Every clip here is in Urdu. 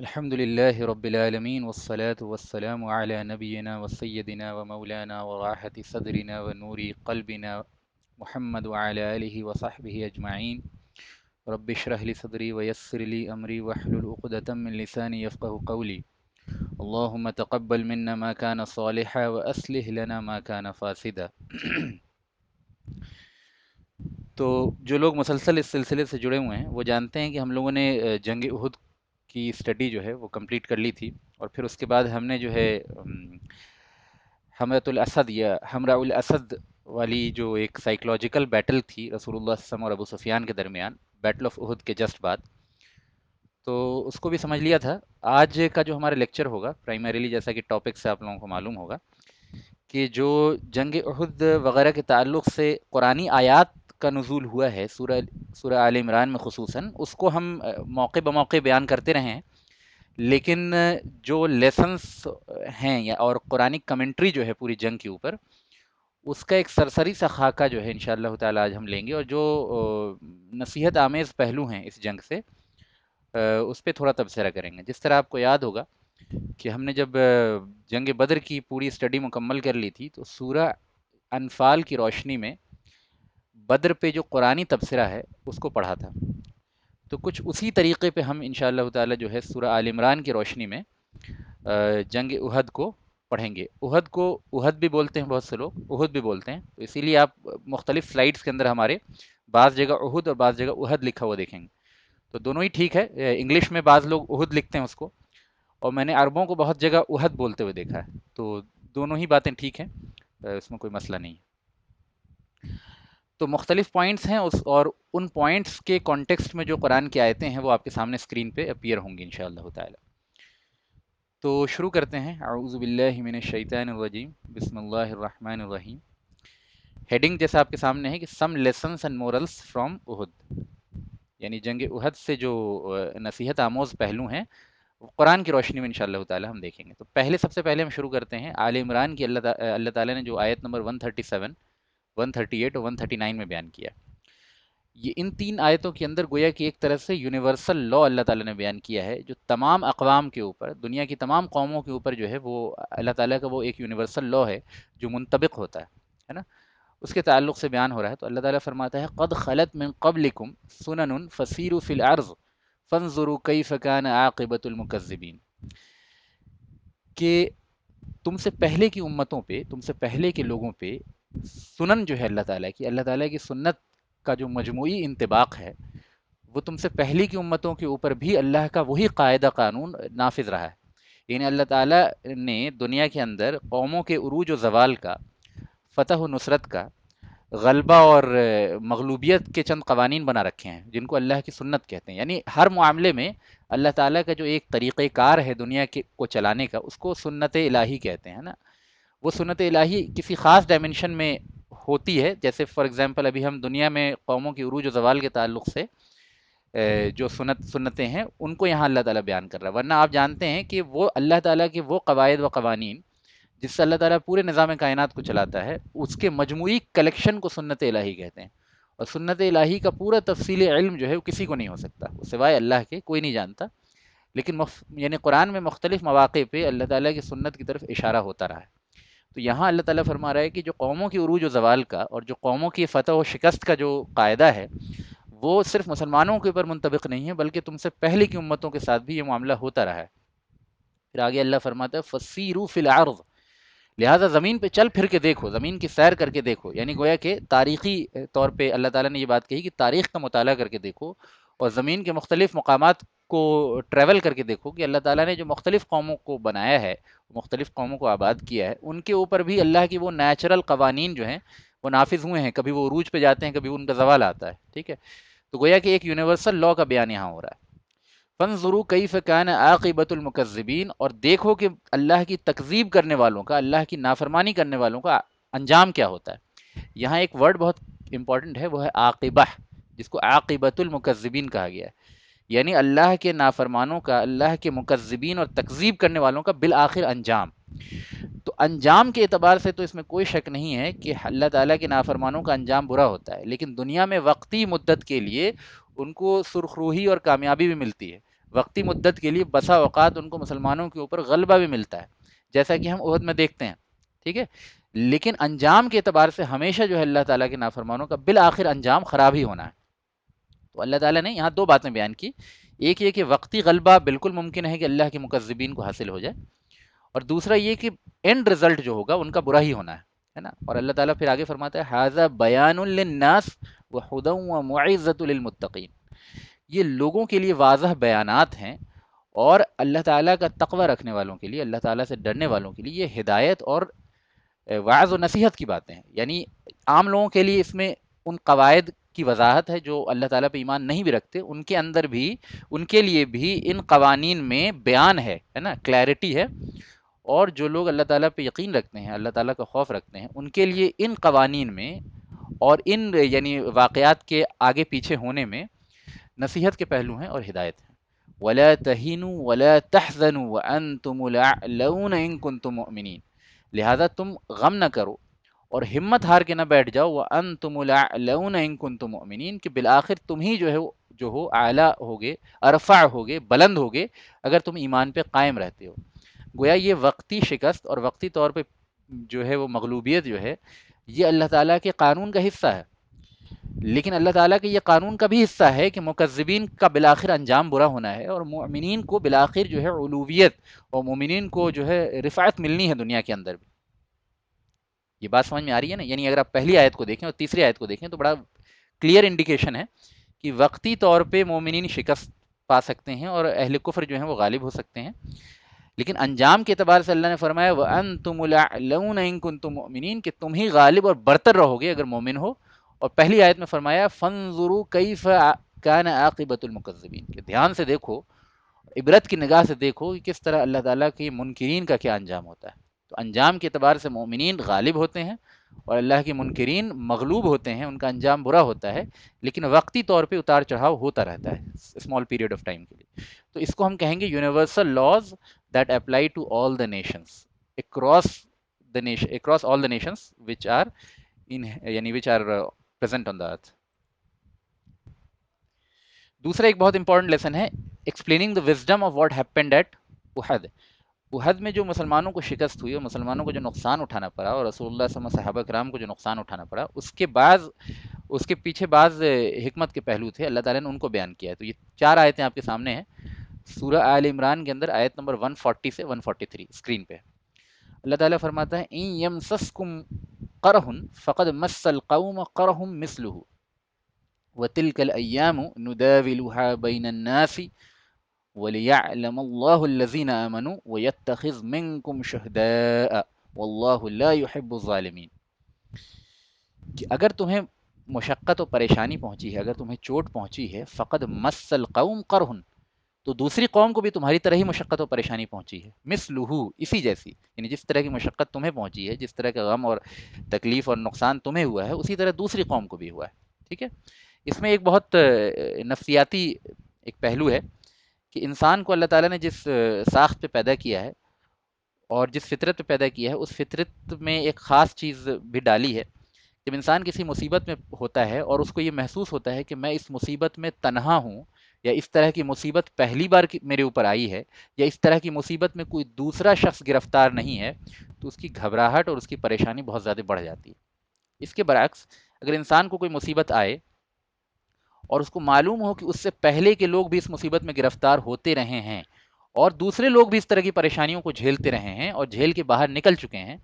الحمد لله رب العالمين والصلاة والسلام على نبينا وسيدنا ومولانا وراحة صدرنا ونور قلبنا محمد وعلى آله وصحبه أجمعين. رب اشرح لي صدري ويسر لي أمري واحلل عقدة من لساني يفقه قولي. اللهم تقبل منا ما كان صالحا وأصلح لنا ما كان فاسدا. تو جو لوگ مسلسل اس سلسلے سے جڑے ہوئے ہیں وہ جانتے ہیں کہ ہم لوگوں نے جنگ احد کی اسٹڈی جو ہے وہ کمپلیٹ کر لی تھی، اور پھر اس کے بعد ہم نے جو ہے حمرۃ الاسد یا حمراء الاسد والی جو ایک سائیکلوجیکل بیٹل تھی رسول اللہ صلی اللہ علیہ وسلم اور ابو سفیان کے درمیان، بیٹل آف احد کے جسٹ بعد، تو اس کو بھی سمجھ لیا تھا. آج کا جو ہمارا لیکچر ہوگا پرائمریلی، جیسا کہ ٹاپک سے آپ لوگوں کو معلوم ہوگا، کہ جو جنگ احد وغیرہ کے تعلق سے قرآنی آیات کا نزول ہوا ہے سورہ آل عمران میں خصوصاً، اس کو ہم موقع بموقع بیان کرتے رہے ہیں. لیکن جو لیسنس ہیں یا اور قرآنی کمنٹری جو ہے پوری جنگ کے اوپر، اس کا ایک سرسری سا خاکہ جو ہے انشاءاللہ تعالی آج ہم لیں گے، اور جو نصیحت آمیز پہلو ہیں اس جنگ سے اس پہ تھوڑا تبصرہ کریں گے. جس طرح آپ کو یاد ہوگا کہ ہم نے جب جنگ بدر کی پوری اسٹڈی مکمل کر لی تھی تو سورہ انفال کی روشنی میں بدر پہ جو قرآنی تبصرہ ہے اس کو پڑھا تھا. تو کچھ اسی طریقے پہ ہم انشاءاللہ تعالی جو ہے سورہ آل عمران کی روشنی میں جنگ احد کو پڑھیں گے. احد کو احد بھی بولتے ہیں بہت سے لوگ، احد بھی بولتے ہیں، تو اسی لیے آپ مختلف سلائیڈز کے اندر ہمارے بعض جگہ احد اور بعض جگہ احد لکھا ہوا دیکھیں گے. تو دونوں ہی ٹھیک ہے. انگلش میں بعض لوگ احد لکھتے ہیں اس کو، اور میں نے عربوں کو بہت جگہ احد بولتے ہوئے دیکھا ہے. تو دونوں ہی باتیں ٹھیک ہیں، اس میں کوئی مسئلہ نہیں ہے. تو مختلف پوائنٹس ہیں اور ان پوائنٹس کے کانٹیکسٹ میں جو قرآن کی آیتیں ہیں وہ آپ کے سامنے اسکرین پہ اپیئر ہوں گی انشاءاللہ تعالی. تو شروع کرتے ہیں. اعوذ باللہ من الشیطان الرجیم، بسم اللہ الرحمن الرحیم. ہیڈنگ جیسا آپ کے سامنے ہے کہ سم لیسنس اینڈ مورلس فرام احد، یعنی جنگ احد سے جو نصیحت آموز پہلو ہیں قرآن کی روشنی میں انشاءاللہ تعالی ہم دیکھیں گے. تو سب سے پہلے ہم شروع کرتے ہیں آل عمران کی. اللہ تعالی نے جو آیت نمبر 137، 138 اور 139 میں بیان کیا، یہ ان تین آیتوں کے اندر گویا کہ ایک طرح سے یونیورسل لا اللہ تعالیٰ نے بیان کیا ہے، جو تمام اقوام کے اوپر، دنیا کی تمام قوموں کے اوپر جو ہے وہ اللہ تعالیٰ کا وہ ایک یونیورسل لا ہے جو منطبق ہوتا ہے نا. اس کے تعلق سے بیان ہو رہا ہے. تو اللہ تعالیٰ فرماتا ہے قد خلت من قبلکم سنن فسیروا فی الارض فانظروا کیف کان عاقبۃ المکذبین، کہ تم سے پہلے کی امتوں پہ، تم سے پہلے کے لوگوں پہ سنن جو ہے اللہ تعالیٰ کی سنت کا جو مجموعی انطباق ہے، وہ تم سے پہلی کی امتوں کے اوپر بھی اللہ کا وہی قاعدہ قانون نافذ رہا ہے. یعنی اللہ تعالیٰ نے دنیا کے اندر قوموں کے عروج و زوال کا، فتح و نصرت کا، غلبہ اور مغلوبیت کے چند قوانین بنا رکھے ہیں جن کو اللہ کی سنت کہتے ہیں. یعنی ہر معاملے میں اللہ تعالیٰ کا جو ایک طریقہ کار ہے دنیا کو چلانے کا، اس کو سنت الہی کہتے ہیں نا. وہ سنت الہی کسی خاص ڈائمنشن میں ہوتی ہے. جیسے فار ایگزامپل ابھی ہم دنیا میں قوموں کی عروج و زوال کے تعلق سے جو سنتیں ہیں ان کو یہاں اللہ تعالیٰ بیان کر رہا ہے. ورنہ آپ جانتے ہیں کہ وہ اللہ تعالیٰ کے وہ قواعد و قوانین جس سے اللہ تعالیٰ پورے نظام کائنات کو چلاتا ہے، اس کے مجموعی کلیکشن کو سنت الہی کہتے ہیں. اور سنت الہی کا پورا تفصیلی علم جو ہے وہ کسی کو نہیں ہو سکتا، سوائے اللہ کے کوئی نہیں جانتا. لیکن یعنی قرآن میں مختلف مواقع پہ اللہ تعالیٰ کی سنت کی طرف اشارہ ہوتا رہا ہے. تو یہاں اللہ تعالیٰ فرما رہا ہے کہ جو قوموں کی عروج و زوال کا اور جو قوموں کی فتح و شکست کا جو قاعدہ ہے، وہ صرف مسلمانوں کے اوپر منطبق نہیں ہے، بلکہ تم سے پہلے کی امتوں کے ساتھ بھی یہ معاملہ ہوتا رہا ہے. پھر آگے اللہ فرماتا ہے فسیروا فی الارض، لہٰذا زمین پہ چل پھر کے دیکھو، زمین کی سیر کر کے دیکھو. یعنی گویا کہ تاریخی طور پہ اللہ تعالیٰ نے یہ بات کہی کہ تاریخ کا مطالعہ کر کے دیکھو اور زمین کے مختلف مقامات کو ٹریول کر کے دیکھو کہ اللہ تعالیٰ نے جو مختلف قوموں کو بنایا ہے، مختلف قوموں کو آباد کیا ہے، ان کے اوپر بھی اللہ کی وہ نیچرل قوانین جو ہیں وہ نافذ ہوئے ہیں. کبھی وہ عروج پہ جاتے ہیں، کبھی ان کا زوال آتا ہے. ٹھیک ہے، تو گویا کہ ایک یونیورسل لا کا بیان یہاں ہو رہا ہے. فانظروا کیف کان عاقبۃ المکذبین، اور دیکھو کہ اللہ کی تکذیب کرنے والوں کا، اللہ کی نافرمانی کرنے والوں کا انجام کیا ہوتا ہے. یہاں ایک ورڈ بہت امپورٹنٹ ہے، وہ ہے عاقبہ، جس کو عاقبۃ المکذبین کہا گیا ہے. یعنی اللہ کے نافرمانوں کا، اللہ کے مکذبین اور تکذیب کرنے والوں کا بالآخر انجام. تو انجام کے اعتبار سے تو اس میں کوئی شک نہیں ہے کہ اللہ تعالیٰ کے نافرمانوں کا انجام برا ہوتا ہے، لیکن دنیا میں وقتی مدت کے لیے ان کو سرخروہی اور کامیابی بھی ملتی ہے. وقتی مدت کے لیے بسا اوقات ان کو مسلمانوں کے اوپر غلبہ بھی ملتا ہے، جیسا کہ ہم عہد میں دیکھتے ہیں، ٹھیک ہے، لیکن انجام کے اعتبار سے ہمیشہ جو ہے اللہ تعالیٰ کے نافرمانوں کا بالآخر انجام خراب ہی ہونا ہے۔ تو اللہ تعالیٰ نے یہاں دو باتیں بیان کی، ایک یہ کہ وقتی غلبہ بالکل ممکن ہے کہ اللہ کے مکذبین کو حاصل ہو جائے، اور دوسرا یہ کہ اینڈ رزلٹ جو ہوگا ان کا برا ہی ہونا ہے نا۔ اور اللہ تعالیٰ پھر آگے فرماتا ہے ھذا بیان للناس وہدی وموعظۃ للمتقین، یہ لوگوں کے لیے واضح بیانات ہیں، اور اللہ تعالیٰ کا تقوی رکھنے والوں کے لیے، اللہ تعالیٰ سے ڈرنے والوں کے لیے یہ ہدایت اور وعظ و نصیحت کی باتیں ہیں۔ یعنی عام لوگوں کے لیے اس میں ان قواعد کی وضاحت ہے جو اللہ تعالیٰ پہ ایمان نہیں بھی رکھتے، ان کے اندر بھی، ان کے لیے بھی ان قوانین میں بیان ہے نا، کلیئرٹی ہے، اور جو لوگ اللہ تعالیٰ پہ یقین رکھتے ہیں، اللہ تعالیٰ کا خوف رکھتے ہیں، ان کے لیے ان قوانین میں اور ان یعنی واقعات کے آگے پیچھے ہونے میں نصیحت کے پہلو ہیں اور ہدایت ہیں۔ وَلَا تَهِنُوا وَلَا تَحْزَنُوا وَأَنْتُمُ الْأَعْلَوْنَ إِن كُنتُم مُؤْمِنِينَ، لہذا تم غم نہ کرو اور ہمت ہار کے نہ بیٹھ جاؤ، وَأَنْتُمُ الْأَعْلَوْنَ إِن كُنتُم مُؤْمِنِينَ، کہ بالآخر تم ہی جو ہو اعلیٰ ہوگے، ارفع ہوگے، بلند ہوگے اگر تم ایمان پہ قائم رہتے ہو۔ گویا یہ وقتی شکست اور وقتی طور پہ جو ہے وہ مغلوبیت جو ہے، یہ اللہ تعالیٰ کے قانون کا حصہ ہے، لیکن اللہ تعالیٰ کے یہ قانون کا بھی حصہ ہے کہ مکذبین کا بالآخر انجام برا ہونا ہے، اور مومنین کو بالآخر جو ہے علویت، اور مومنین کو جو ہے رفعت ملنی ہے دنیا کے اندر بھی۔ یہ بات سمجھ میں آ رہی ہے نا؟ یعنی اگر آپ پہلی آیت کو دیکھیں اور تیسری آیت کو دیکھیں تو بڑا کلیئر انڈیکیشن ہے کہ وقتی طور پہ مومنین شکست پا سکتے ہیں اور اہل کفر جو ہیں وہ غالب ہو سکتے ہیں، لیکن انجام کے اعتبار سے اللہ نے فرمایا وَأَنْتُمُ الْأَعْلَوْنَ إِن كُنتُم مُؤْمِنِينَ، کہ تم ہی غالب اور برتر رہو گے اگر مومن ہو۔ اور پہلی آیت میں فرمایا فَانظُرُوا كَيْفَ كَانَ عَاقِبَةُ الْمُكَذِّبِينَ، کہ دھیان سے دیکھو، عبرت کی نگاہ سے دیکھو کہ کس طرح اللہ تعالیٰ کے منکرین کا کیا انجام ہوتا ہے۔ تو انجام کے اعتبار سے مومنین غالب ہوتے ہیں اور اللہ کے منکرین مغلوب ہوتے ہیں، ان کا انجام برا ہوتا ہے، لیکن وقتی طور پہ اتار چڑھاؤ ہوتا رہتا ہے اسمال پیریڈ آف ٹائم کے لیے۔ تو اس کو ہم کہیں گے universal laws that apply to all the nations across across all the nations which are which are present on the earth۔ دوسرا ایک بہت امپورٹنٹ لیسن ہے explaining the wisdom of what happened at احد۔ احد میں جو مسلمانوں کو شکست ہوئی اور مسلمانوں کو جو نقصان اٹھانا پڑا، اور رسول اللہ صلی اللہ علیہ وسلم صحابہ کرام کو جو نقصان اٹھانا پڑا، اس کے پیچھے بعض حکمت کے پہلو تھے، اللہ تعالیٰ نے ان کو بیان کیا ہے۔ تو یہ چار آیتیں آپ کے سامنے ہیں، سورہ آل عمران کے اندر آیت نمبر 140 سے 143 اسکرین پہ۔ اللہ تعالیٰ فرماتا ہے ان یمسسکم قرح فقد مس القوم قرح مثلہ وتلک الایام نداولها بین الناس وليعلم الله الذين آمنوا ويتخذ منكم شهداء والله لا يحب الظالمين، کہ اگر تمہیں مشقت و پریشانی پہنچی ہے، اگر تمہیں چوٹ پہنچی ہے، فقد مس القوم قرح، تو دوسری قوم کو بھی تمہاری طرح ہی مشقت و پریشانی پہنچی ہے، مثلہ، اسی جیسی، یعنی جس طرح کی مشقت تمہیں پہنچی ہے، جس طرح کا غم اور تکلیف اور نقصان تمہیں ہوا ہے، اسی طرح دوسری قوم کو بھی ہوا ہے، ٹھیک ہے۔ اس میں ایک بہت نفسیاتی ایک پہلو ہے کہ انسان کو اللہ تعالیٰ نے جس ساخت پہ پیدا کیا ہے اور جس فطرت پہ پیدا کیا ہے، اس فطرت میں ایک خاص چیز بھی ڈالی ہے۔ جب انسان کسی مصیبت میں ہوتا ہے اور اس کو یہ محسوس ہوتا ہے کہ میں اس مصیبت میں تنہا ہوں، یا اس طرح کی مصیبت پہلی بار میرے اوپر آئی ہے، یا اس طرح کی مصیبت میں کوئی دوسرا شخص گرفتار نہیں ہے، تو اس کی گھبراہٹ اور اس کی پریشانی بہت زیادہ بڑھ جاتی ہے۔ اس کے برعکس اگر انسان کو کوئی مصیبت آئے اور اس کو معلوم ہو کہ اس سے پہلے کے لوگ بھی اس مصیبت میں گرفتار ہوتے رہے ہیں اور دوسرے لوگ بھی اس طرح کی پریشانیوں کو جھیلتے رہے ہیں اور جھیل کے باہر نکل چکے ہیں،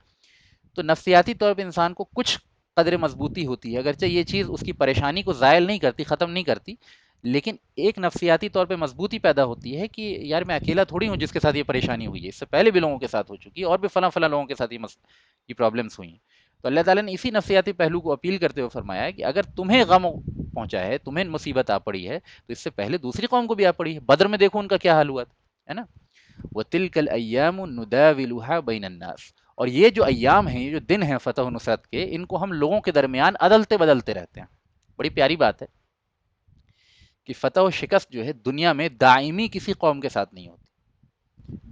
تو نفسیاتی طور پہ انسان کو کچھ قدر مضبوطی ہوتی ہے، اگرچہ یہ چیز اس کی پریشانی کو زائل نہیں کرتی، ختم نہیں کرتی، لیکن ایک نفسیاتی طور پہ مضبوطی پیدا ہوتی ہے کہ یار میں اکیلا تھوڑی ہوں جس کے ساتھ یہ پریشانی ہوئی ہے، اس سے پہلے بھی لوگوں کے ساتھ ہو چکی ہے، اور بھی فلاں فلاں لوگوں کے ساتھ یہ پرابلمس ہوئی ہیں۔ تو اللہ تعالیٰ نے اسی نفسیاتی پہلو کو اپیل کرتے ہوئے فرمایا کہ اگر تمہیں غم پہنچا ہے، تمہیں مصیبت آ پڑی ہے، تو اس سے پہلے دوسری قوم کو بھی آ پڑی ہے۔ بدر میں دیکھو ان کا کیا حال ہوا ہے نا۔ وَتِلْكَ الْأَيَّامُ نُدَاوِلُهَا بَيْنَ النَّاسِ، اور یہ جو ایام ہیں، یہ جو دن ہیں فتح و نصرت کے، ان کو ہم لوگوں کے درمیان عدلتے بدلتے رہتے ہیں۔ بڑی پیاری بات ہے کہ فتح و شکست جو ہے دنیا میں دائمی کسی قوم کے ساتھ نہیں ہوتی،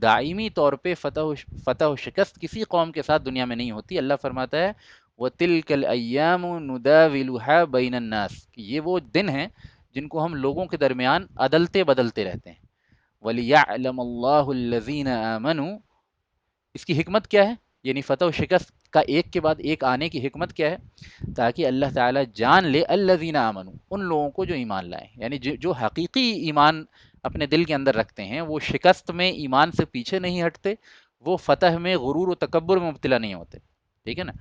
دائمی طور پہ فتح و شکست کسی قوم کے ساتھ دنیا میں نہیں ہوتی۔ اللہ فرماتا ہے وَتِلْكَ الْأَيَّامُ نُدَاوِلُهَا بَيْنَ النَّاسِ، کہ یہ وہ دن ہیں جن کو ہم لوگوں کے درمیان عدلتے بدلتے رہتے ہیں۔ وَلِيَعْلَمَ اللَّهُ الَّذِينَ آمَنُوا، اس کی حکمت کیا ہے؟ یعنی فتح و شکست کا ایک کے بعد ایک آنے کی حکمت کیا ہے؟ تاکہ اللہ تعالیٰ جان لے الذین آمنوا، ان لوگوں کو جو ایمان لائیں، یعنی جو حقیقی ایمان اپنے دل کے اندر رکھتے ہیں، وہ شکست میں ایمان سے پیچھے نہیں ہٹتے، وہ فتح میں غرور و تکبر میں مبتلا نہیں ہوتے، ٹھیک ہے نا؟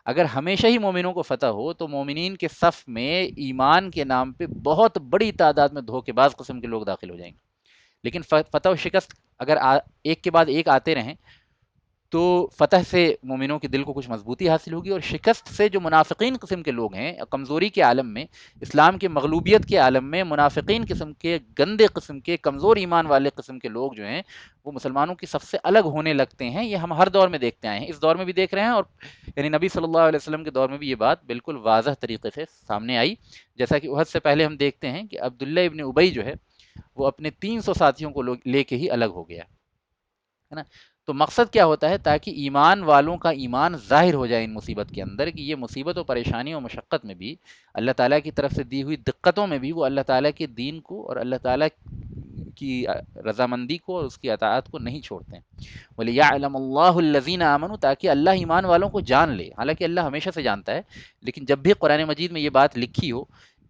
اگر ہمیشہ ہی مومنوں کو فتح ہو تو مومنین کے صف میں ایمان کے نام پہ بہت بڑی تعداد میں دھوکے باز قسم کے لوگ داخل ہو جائیں گے، لیکن فتح و شکست اگر ایک کے بعد ایک آتے رہیں تو فتح سے مومنوں کے دل کو کچھ مضبوطی حاصل ہوگی، اور شکست سے جو منافقین قسم کے لوگ ہیں کمزوری کے عالم میں، اسلام کے مغلوبیت کے عالم میں منافقین قسم کے، گندے قسم کے، کمزور ایمان والے قسم کے لوگ جو ہیں وہ مسلمانوں کی صف سے الگ ہونے لگتے ہیں۔ یہ ہم ہر دور میں دیکھتے آئے ہیں، اس دور میں بھی دیکھ رہے ہیں، اور یعنی نبی صلی اللہ علیہ وسلم کے دور میں بھی یہ بات بالکل واضح طریقے سے سامنے آئی، جیسا کہ احد سے پہلے ہم دیکھتے ہیں کہ عبداللہ ابن ابی جو ہے وہ اپنے 300 ساتھیوں کو لے کے ہی الگ ہو گیا ہے نا۔ تو مقصد کیا ہوتا ہے؟ تاکہ ایمان والوں کا ایمان ظاہر ہو جائے ان مصیبت کے اندر، کہ یہ مصیبت و پریشانی و مشقت میں بھی، اللہ تعالیٰ کی طرف سے دی ہوئی دقتوں میں بھی وہ اللہ تعالیٰ کے دین کو اور اللہ تعالیٰ کی رضامندی کو اور اس کی اطاعت کو نہیں چھوڑتے ہیں۔ وَلِيَعْلَمَ اللَّهُ الَّذِينَ آمَنُوا، تاکہ اللہ ایمان والوں کو جان لے، حالانکہ اللہ ہمیشہ سے جانتا ہے، لیکن جب بھی قرآن مجید میں یہ بات لکھی ہو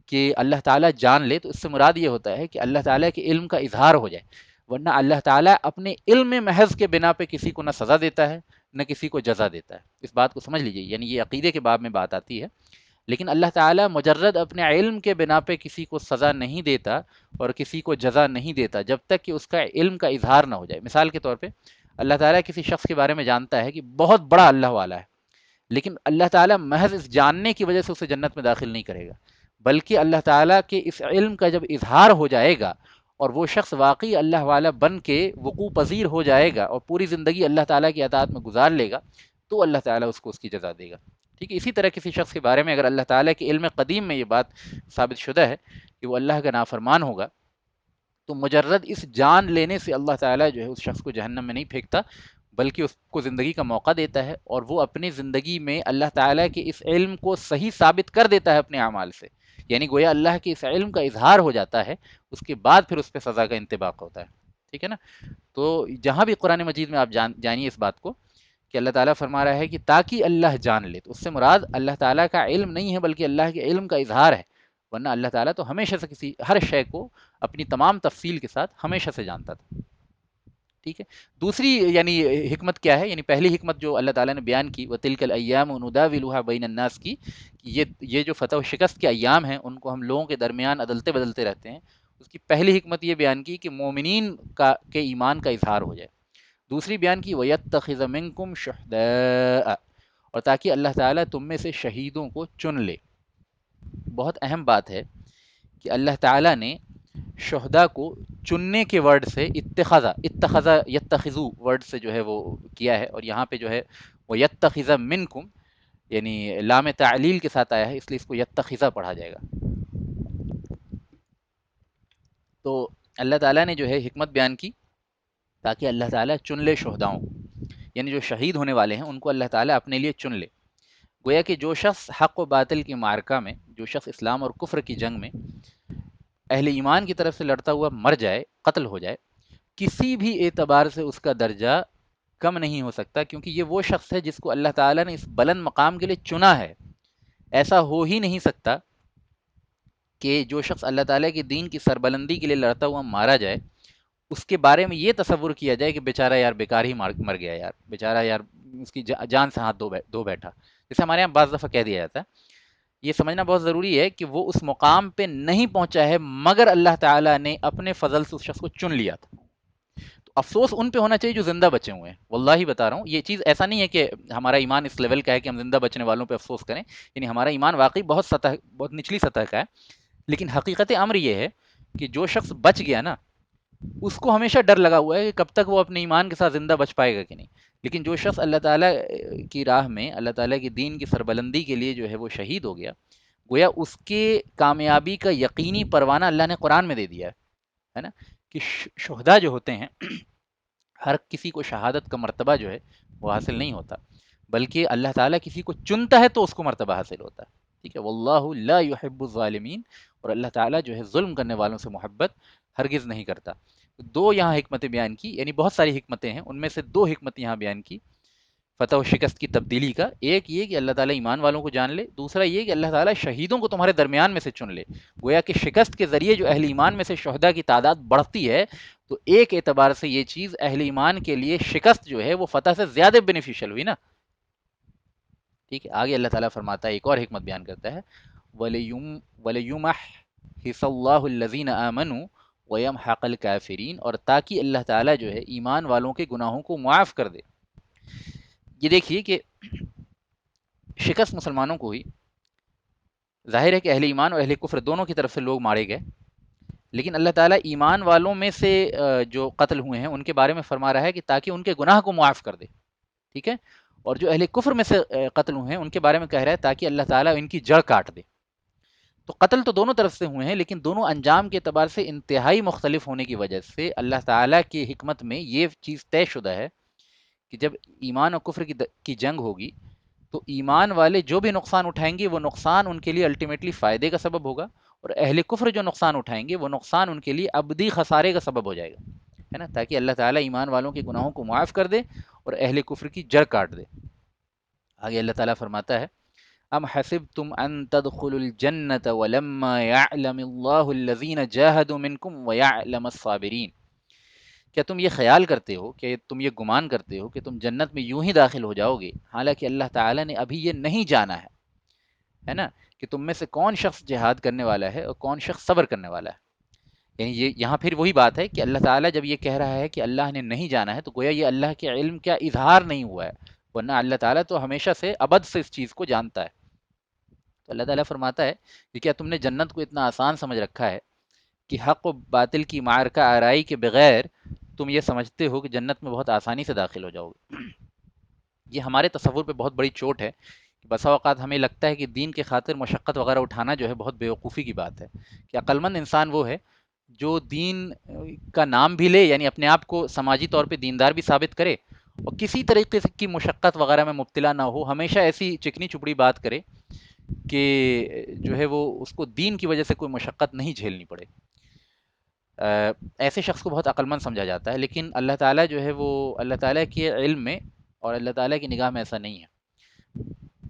کہ اللہ تعالیٰ جان لے، تو اس سے مراد یہ ہوتا ہے کہ اللہ تعالیٰ کے علم کا اظہار ہو جائے، ورنہ اللہ تعالیٰ اپنے علم محض کے بنا پہ کسی کو نہ سزا دیتا ہے نہ کسی کو جزا دیتا ہے۔ اس بات کو سمجھ لیجئے، یعنی یہ عقیدے کے باب میں بات آتی ہے، لیکن اللہ تعالیٰ مجرد اپنے علم کے بنا پہ کسی کو سزا نہیں دیتا اور کسی کو جزا نہیں دیتا جب تک کہ اس کا علم کا اظہار نہ ہو جائے۔ مثال کے طور پہ اللہ تعالیٰ کسی شخص کے بارے میں جانتا ہے کہ بہت بڑا اللہ والا ہے، لیکن اللہ تعالیٰ محض اس جاننے کی وجہ سے اسے جنت میں داخل نہیں کرے گا، بلکہ اللہ تعالیٰ کے اس علم کا جب اظہار ہو جائے گا اور وہ شخص واقعی اللہ والا بن کے وقوع پذیر ہو جائے گا اور پوری زندگی اللہ تعالیٰ کی اطاعت میں گزار لے گا، تو اللہ تعالیٰ اس کو اس کی جزا دے گا، ٹھیک ہے؟ اسی طرح کسی شخص کے بارے میں اگر اللہ تعالیٰ کے علم قدیم میں یہ بات ثابت شدہ ہے کہ وہ اللہ کا نافرمان ہوگا، تو مجرد اس جان لینے سے اللہ تعالیٰ جو ہے اس شخص کو جہنم میں نہیں پھینکتا، بلکہ اس کو زندگی کا موقع دیتا ہے، اور وہ اپنی زندگی میں اللہ تعالیٰ کے اس علم کو صحیح ثابت کر دیتا ہے اپنے اعمال سے، یعنی گویا اللہ کے اس علم کا اظہار ہو جاتا ہے، اس کے بعد پھر اس پہ سزا کا انطباق ہوتا ہے، ٹھیک ہے نا؟ تو جہاں بھی قرآن مجید میں آپ جانیے اس بات کو کہ اللہ تعالیٰ فرما رہا ہے کہ تاکہ اللہ جان لے، تو اس سے مراد اللہ تعالیٰ کا علم نہیں ہے بلکہ اللہ کے علم کا اظہار ہے، ورنہ اللہ تعالیٰ تو ہمیشہ سے ہر شے کو اپنی تمام تفصیل کے ساتھ ہمیشہ سے جانتا تھا، ٹھیک ہے؟ دوسری یعنی حکمت کیا ہے؟ یعنی پہلی حکمت جو اللہ تعالیٰ نے بیان کی، وَتِلْكَ الْأَيَّامُ نُدَاوِلُهَا بَيْنَ النَّاسِ کی، کہ یہ جو فتح و شکست کے ایام ہیں ان کو ہم لوگوں کے درمیان عدلتے بدلتے رہتے ہیں، اس کی پہلی حکمت یہ بیان کی کہ مومنین کے ایمان کا اظہار ہو جائے۔ دوسری بیان کی وَيَتَّخِذَ مِنْكُمْ شُهَدَاءَ، اور تاکہ اللہ تعالیٰ تم میں سے شہیدوں کو چن لے۔ بہت اہم بات ہے کہ اللہ تعالیٰ نے شہداء کو چننے کے ورڈ سے اتخذ یتخذو ورڈ سے جو ہے وہ کیا ہے، اور یہاں پہ جو ہے وہ یتخذ منکم یعنی لام تعلیل کے ساتھ آیا ہے، اس لیے اس کو یتخذہ پڑھا جائے گا۔ تو اللہ تعالیٰ نے جو ہے حکمت بیان کی تاکہ اللہ تعالیٰ چن لے شہداؤں کو، یعنی جو شہید ہونے والے ہیں ان کو اللہ تعالیٰ اپنے لیے چن لے۔ گویا کہ جو شخص حق و باطل کی معرکہ میں، جو شخص اسلام اور کفر کی جنگ میں اہل ایمان کی طرف سے لڑتا ہوا مر جائے، قتل ہو جائے، کسی بھی اعتبار سے اس کا درجہ کم نہیں ہو سکتا، کیونکہ یہ وہ شخص ہے جس کو اللہ تعالیٰ نے اس بلند مقام کے لیے چنا ہے۔ ایسا ہو ہی نہیں سکتا کہ جو شخص اللہ تعالیٰ کے دین کی سربلندی کے لیے لڑتا ہوا مارا جائے، اس کے بارے میں یہ تصور کیا جائے کہ بیچارہ یار بیکار ہی مر گیا، یار بیچارہ یار اس کی جان سے ہاتھ دھو بیٹھا، جیسے ہمارے یہاں بعض دفعہ کہہ دیا جاتا ہے۔ یہ سمجھنا بہت ضروری ہے کہ وہ اس مقام پہ نہیں پہنچا ہے مگر اللہ تعالیٰ نے اپنے فضل سے اس شخص کو چن لیا تھا۔ تو افسوس ان پہ ہونا چاہیے جو زندہ بچے ہوئے ہیں، واللہ بتا رہا ہوں یہ چیز ایسا نہیں ہے کہ ہمارا ایمان اس لیول کا ہے کہ ہم زندہ بچنے والوں پہ افسوس کریں، یعنی ہمارا ایمان واقعی بہت نچلی سطح کا ہے، لیکن حقیقت امر یہ ہے کہ جو شخص بچ گیا نا، اس کو ہمیشہ ڈر لگا ہوا ہے کہ کب تک وہ اپنے ایمان کے ساتھ زندہ بچ پائے گا کہ نہیں، لیکن جو شخص اللہ تعالیٰ کی راہ میں اللہ تعالیٰ کی دین کی سربلندی کے لیے جو ہے وہ شہید ہو گیا، گویا اس کے کامیابی کا یقینی پروانہ اللہ نے قرآن میں دے دیا ہے نا، کہ شہداء جو ہوتے ہیں ہر کسی کو شہادت کا مرتبہ جو ہے وہ حاصل نہیں ہوتا، بلکہ اللہ تعالیٰ کسی کو چنتا ہے تو اس کو مرتبہ حاصل ہوتا ہے، ٹھیک ہے؟ واللہ لا يحب الظالمین، اور اللہ تعالیٰ جو ہے ظلم کرنے والوں سے محبت ہرگز نہیں کرتا۔ دو یہاں حکمتیں بیان کی، یعنی بہت ساری حکمتیں ہیں، ان میں سے دو حکمت یہاں بیان کی فتح و شکست کی تبدیلی کا۔ ایک یہ کہ اللہ تعالیٰ ایمان والوں کو جان لے، دوسرا یہ کہ اللہ تعالیٰ شہیدوں کو تمہارے درمیان میں سے چن لے۔ گویا کہ شکست کے ذریعے جو اہل ایمان میں سے شہداء کی تعداد بڑھتی ہے، تو ایک اعتبار سے یہ چیز اہل ایمان کے لیے شکست جو ہے وہ فتح سے زیادہ بینیفیشل ہوئی نا۔ ٹھیک ہے، آگے اللہ تعالیٰ فرماتا ہے، ایک اور حکمت بیان کرتا ہے، وَلِيُمَحِّصَ اللَّهُ الَّذِينَ آمَنُوا وَيَمْحَقَ الْكَافِرِينَ، اور تاکہ اللہ تعالیٰ جو ہے ایمان والوں کے گناہوں کو معاف کر دے۔ یہ دیکھیے کہ شکست مسلمانوں کو ہوئی، ظاہر ہے کہ اہل ایمان اور اہل کفر دونوں کی طرف سے لوگ مارے گئے، لیکن اللہ تعالیٰ ایمان والوں میں سے جو قتل ہوئے ہیں ان کے بارے میں فرما رہا ہے کہ تاکہ ان کے گناہ کو معاف کر دے، ٹھیک ہے، اور جو اہل کفر میں سے قتل ہوئے ہیں ان کے بارے میں کہہ رہا ہے تاکہ اللہ تعالیٰ ان کی جڑ کاٹ دے۔ تو قتل تو دونوں طرف سے ہوئے ہیں، لیکن دونوں انجام کے اعتبار سے انتہائی مختلف ہونے کی وجہ سے اللہ تعالیٰ کی حکمت میں یہ چیز طے شدہ ہے کہ جب ایمان اور کفر کی جنگ ہوگی تو ایمان والے جو بھی نقصان اٹھائیں گے وہ نقصان ان کے لیے الٹیمیٹلی فائدے کا سبب ہوگا، اور اہل کفر جو نقصان اٹھائیں گے وہ نقصان ان کے لیے ابدی خسارے کا سبب ہو جائے گا، ہے نا، تاکہ اللہ تعالیٰ ایمان والوں کے گناہوں کو معاف کر دے اور اہل کفر کی جڑ کاٹ دے۔ آگے اللہ تعالیٰ فرماتا ہے، ام حسبتم ان تدخلوا الجنة ولما يعلم الله الذين جاهدوا منكم ويعلم الصابرين، کیا تم یہ خیال کرتے ہو، کہ تم یہ گمان کرتے ہو کہ تم جنت میں یوں ہی داخل ہو جاؤ گے، حالانکہ اللہ تعالیٰ نے ابھی یہ نہیں جانا ہے نا، کہ تم میں سے کون شخص جہاد کرنے والا ہے اور کون شخص صبر کرنے والا ہے۔ یعنی یہ یہاں پھر وہی بات ہے کہ اللہ تعالیٰ جب یہ کہہ رہا ہے کہ اللہ نے نہیں جانا ہے، تو گویا یہ اللہ کے علم کا اظہار نہیں ہوا ہے، ورنہ اللہ تعالیٰ تو ہمیشہ سے ابد سے اس چیز کو جانتا ہے۔ تو اللہ تعالیٰ فرماتا ہے کہ کیا تم نے جنت کو اتنا آسان سمجھ رکھا ہے کہ حق و باطل کی معرکہ آرائی کے بغیر تم یہ سمجھتے ہو کہ جنت میں بہت آسانی سے داخل ہو جاؤ گے۔ یہ ہمارے تصور پہ بہت بڑی چوٹ ہے کہ بسا اوقات ہمیں لگتا ہے کہ دین کے خاطر مشقت وغیرہ اٹھانا جو ہے بہت بیوقوفی کی بات ہے، کہ عقل مند انسان وہ ہے جو دین کا نام بھی لے، یعنی اپنے آپ کو سماجی طور پہ دیندار بھی ثابت کرے، اور کسی طریقے کی مشقت وغیرہ میں مبتلا نہ ہو، ہمیشہ ایسی چکنی چپڑی بات کرے کہ جو ہے وہ اس کو دین کی وجہ سے کوئی مشقت نہیں جھیلنی پڑے۔ ایسے شخص کو بہت عقل مند سمجھا جاتا ہے، لیکن اللہ تعالیٰ جو ہے وہ اللہ تعالیٰ کے علم میں اور اللہ تعالیٰ کی نگاہ میں ایسا نہیں ہے۔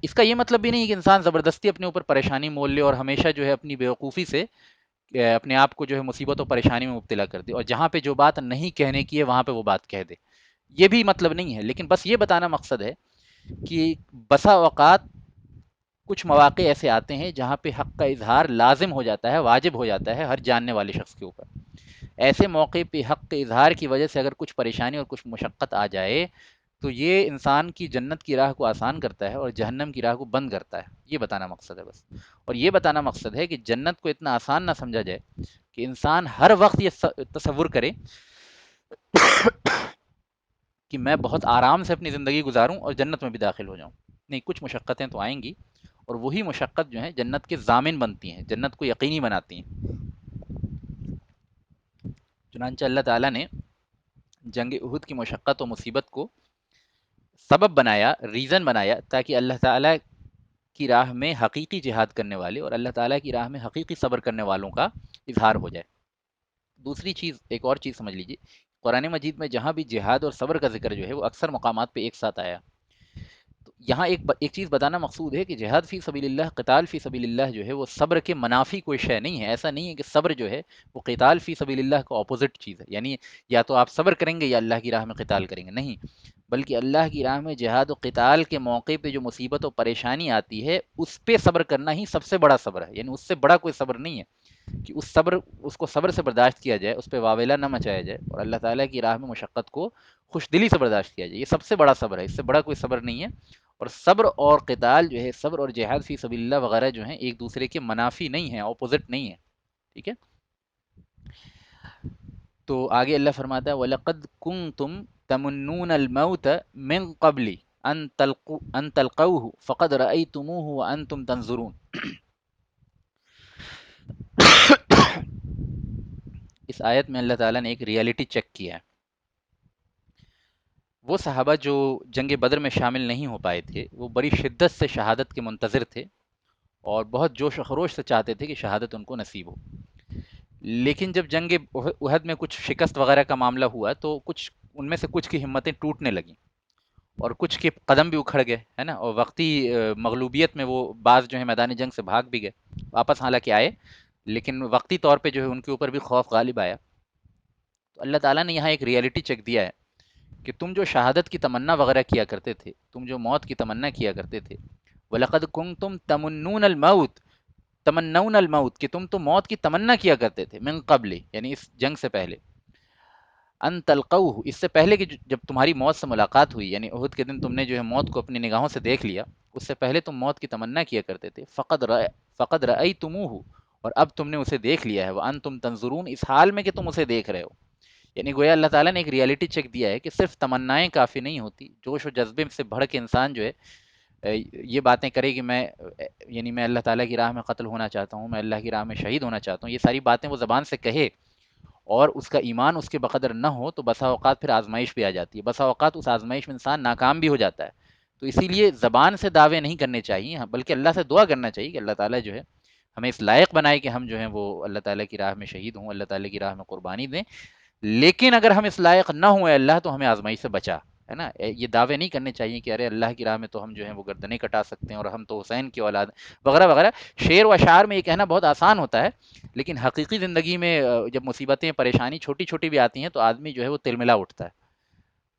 اس کا یہ مطلب بھی نہیں ہے کہ انسان زبردستی اپنے اوپر پریشانی مول لے اور ہمیشہ جو ہے اپنی بیوقوفی سے اپنے آپ کو جو ہے مصیبت و پریشانی میں مبتلا کر دے، اور جہاں پہ جو بات نہیں کہنے کی ہے وہاں پہ وہ بات کہہ دے، یہ بھی مطلب نہیں ہے، لیکن بس یہ بتانا مقصد ہے کہ بسا اوقات کچھ مواقع ایسے آتے ہیں جہاں پہ حق کا اظہار لازم ہو جاتا ہے، واجب ہو جاتا ہے ہر جاننے والے شخص کے اوپر۔ ایسے موقع پہ حق کے اظہار کی وجہ سے اگر کچھ پریشانی اور کچھ مشقت آ جائے تو یہ انسان کی جنت کی راہ کو آسان کرتا ہے اور جہنم کی راہ کو بند کرتا ہے، یہ بتانا مقصد ہے بس۔ اور یہ بتانا مقصد ہے کہ جنت کو اتنا آسان نہ سمجھا جائے کہ انسان ہر وقت یہ تصور کرے کہ میں بہت آرام سے اپنی زندگی گزاروں اور جنت میں بھی داخل ہو جاؤں۔ نہیں، کچھ مشقتیں تو آئیں گی، اور وہی مشقت جو ہیں جنت کے ضامن بنتی ہیں، جنت کو یقینی بناتی ہیں۔ چنانچہ اللہ تعالیٰ نے جنگ احد کی مشقت و مصیبت کو سبب بنایا، ریزن بنایا، تاکہ اللہ تعالیٰ کی راہ میں حقیقی جہاد کرنے والے اور اللہ تعالیٰ کی راہ میں حقیقی صبر کرنے والوں کا اظہار ہو جائے۔ دوسری چیز، ایک اور چیز سمجھ لیجیے، قرآن مجید میں جہاں بھی جہاد اور صبر کا ذکر جو ہے وہ اکثر مقامات پہ ایک ساتھ آیا۔ تو یہاں ایک چیز بتانا مقصود ہے کہ جہاد فی سبیل اللہ، قتال فی سبیل اللہ جو ہے وہ صبر کے منافی کوئی شے نہیں ہے۔ ایسا نہیں ہے کہ صبر جو ہے وہ قتال فی سبیل اللہ کا اپوزٹ چیز ہے، یعنی یا تو آپ صبر کریں گے یا اللہ کی راہ میں قتال کریں گے، نہیں، بلکہ اللہ کی راہ میں جہاد و قتال کے موقع پہ جو مصیبت و پریشانی آتی ہے اس پہ صبر کرنا ہی سب سے بڑا صبر ہے، یعنی اس سے بڑا کوئی صبر نہیں ہے کہ اس کو صبر سے برداشت کیا جائے، اس پہ واویلا نہ مچایا جائے اور اللہ تعالیٰ کی راہ میں مشقت کو خوش دلی سے برداشت کیا جائے، یہ سب سے بڑا صبر ہے، اس سے بڑا کوئی صبر نہیں ہے۔ اور صبر اور قتال جو ہے، صبر اور جہاد فی سبیل اللہ وغیرہ جو ہیں ایک دوسرے کے منافی نہیں ہیں، اپوزٹ نہیں ہیں، ٹھیک ہے۔ تو آگے اللہ فرماتا ہے وَلَقَدْ كُنْتُمْ تَمُنُّونَ الْمَوْتَ مِنْ قَبْلِ أَن تَلْقَوْهُ فَقَدْ رَأَيْتُمُوهُ وَأَنْتُمْ تَنْظُرُونَ۔ اس آیت میں اللہ تعالیٰ نے ایک ریالٹی چیک کیا ہے۔ وہ صحابہ جو جنگ بدر میں شامل نہیں ہو پائے تھے وہ بڑی شدت سے شہادت کے منتظر تھے اور بہت جوش و خروش سے چاہتے تھے کہ شہادت ان کو نصیب ہو، لیکن جب جنگ احد میں کچھ شکست وغیرہ کا معاملہ ہوا تو کچھ ان میں سے کچھ کی ہمتیں ٹوٹنے لگیں اور کچھ کے قدم بھی اکھڑ گئے، ہے نا، اور وقتی مغلوبیت میں وہ بعض جو ہے میدان جنگ سے بھاگ بھی گئے، واپس حالانکہ آئے، لیکن وقتی طور پہ جو ہے ان کے اوپر بھی خوف غالب آیا۔ تو اللہ تعالیٰ نے یہاں ایک ریئلٹی چیک دیا ہے کہ تم جو شہادت کی تمنا وغیرہ کیا کرتے تھے، تم جو موت کی تمنا کیا کرتے تھے، وَلَقَدْ كُنْتُمْ تَمُنُّونَ الْمَوْتِ، تمنون الموت، کہ تم تو موت کی تمنا کیا کرتے تھے، من قبل یعنی اس جنگ سے پہلے، ان تلقوہ اس سے پہلے کہ جب تمہاری موت سے ملاقات ہوئی، یعنی احد کے دن تم نے جو ہے موت کو اپنی نگاہوں سے دیکھ لیا، اس سے پہلے تم موت کی تمنا کیا کرتے تھے، فقد رأیتموہ، اور اب تم نے اسے دیکھ لیا ہے، وانتم تنظرون اس حال میں کہ تم اسے دیکھ رہے ہو۔ یعنی گویا اللہ تعالیٰ نے ایک ریئلٹی چیک دیا ہے کہ صرف تمنائیں کافی نہیں ہوتی، جوش و جذبے سے بڑھ کے انسان جو ہے یہ باتیں کرے کہ میں یعنی میں اللہ تعالیٰ کی راہ میں قتل ہونا چاہتا ہوں، میں اللہ کی راہ میں شہید ہونا چاہتا ہوں، یہ ساری باتیں وہ زبان سے کہے اور اس کا ایمان اس کے بقدر نہ ہو تو بسا اوقات پھر آزمائش بھی آ جاتی ہے، بسا اوقات اس آزمائش میں انسان ناکام بھی ہو جاتا ہے۔ تو اسی لیے زبان سے دعوے نہیں کرنے چاہیے، بلکہ اللہ سے دعا کرنا چاہیے کہ اللہ تعالیٰ جو ہے ہمیں اس لائق بنائے کہ ہم جو ہیں وہ اللہ تعالیٰ کی راہ میں شہید ہوں، اللہ تعالیٰ کی راہ میں قربانی دیں۔ لیکن اگر ہم اس لائق نہ ہوئے اللہ تو ہمیں آزمائش سے بچا، ہے نا۔ یہ دعوے نہیں کرنے چاہیے کہ ارے اللہ کی راہ میں تو ہم جو ہیں وہ گردنیں کٹا سکتے ہیں اور ہم تو حسین کی اولاد وغیرہ وغیرہ۔ شعر و اشعار میں یہ کہنا بہت آسان ہوتا ہے، لیکن حقیقی زندگی میں جب مصیبتیں پریشانی چھوٹی چھوٹی بھی آتی ہیں تو آدمی جو ہے وہ تلملا اٹھتا ہے۔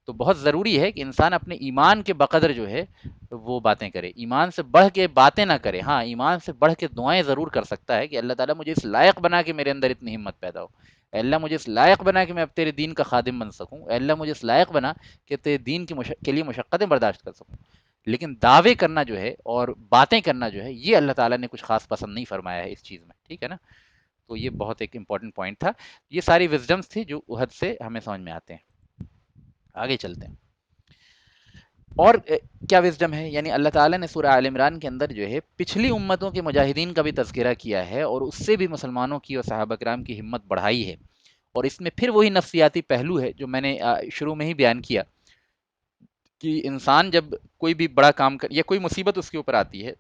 تو بہت ضروری ہے کہ انسان اپنے ایمان کے بقدر جو ہے وہ باتیں کرے، ایمان سے بڑھ کے باتیں نہ کرے، ہاں ایمان سے بڑھ کے دعائیں ضرور کر سکتا ہے کہ اللہ تعالیٰ مجھے اس لائق بنا کہ میرے اندر اتنی ہمت پیدا ہو، اے اللہ مجھے اس لائق بنا کہ میں اب تیرے دین کا خادم بن سکوں، اے اللہ مجھے اس لائق بنا کہ تیرے دین کے لیے مشقتیں برداشت کر سکوں۔ لیکن دعوے کرنا جو ہے اور باتیں کرنا جو ہے یہ اللہ تعالیٰ نے کچھ خاص پسند نہیں فرمایا ہے اس چیز میں، ٹھیک ہے نا۔ تو یہ بہت ایک امپورٹنٹ پوائنٹ تھا۔ یہ ساری وزڈمز تھی جو احد سے ہمیں سمجھ میں آتے ہیں۔ آگے چلتے ہیں اور کیا وزڈم ہے، یعنی اللہ تعالیٰ نے سورہ آل عمران کے اندر جو ہے پچھلی امتوں کے مجاہدین کا بھی تذکرہ کیا ہے اور اس سے بھی مسلمانوں کی اور صحابہ کرام کی ہمت بڑھائی ہے، اور اس میں پھر وہی نفسیاتی پہلو ہے جو میں نے شروع میں ہی بیان کیا کہ انسان جب کوئی بھی بڑا کام یا کوئی مصیبت اس کے اوپر آتی ہے،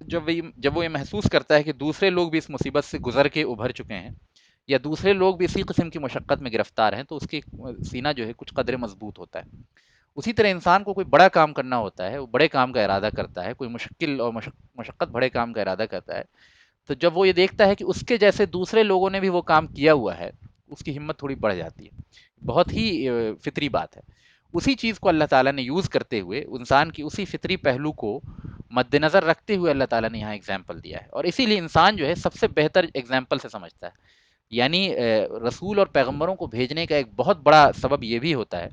جب وہ یہ محسوس کرتا ہے کہ دوسرے لوگ بھی اس مصیبت سے گزر کے ابھر چکے ہیں یا دوسرے لوگ بھی اسی قسم کی مشقت میں گرفتار ہیں، تو اس کی سینہ جو ہے کچھ قدر مضبوط ہوتا ہے۔ اسی طرح انسان کو کوئی بڑا کام کرنا ہوتا ہے، وہ بڑے کام کا ارادہ کرتا ہے، کوئی مشکل اور مشقت بڑے کام کا ارادہ کرتا ہے، تو جب وہ یہ دیکھتا ہے کہ اس کے جیسے دوسرے لوگوں نے بھی وہ کام کیا ہوا ہے، اس کی ہمت تھوڑی بڑھ جاتی ہے۔ بہت ہی فطری بات ہے۔ اسی چیز کو اللہ تعالیٰ نے یوز کرتے ہوئے انسان کی اسی فطری پہلو کو مد نظر رکھتے ہوئے اللہ تعالیٰ نے یہاں اگزامپل دیا ہے، اور اسی لیے انسان جو ہے سب سے بہتر اگزامپل سے سمجھتا ہے۔ یعنی رسول اور پیغمبروں کو بھیجنے کا ایک بہت بڑا سبب یہ بھی ہوتا ہے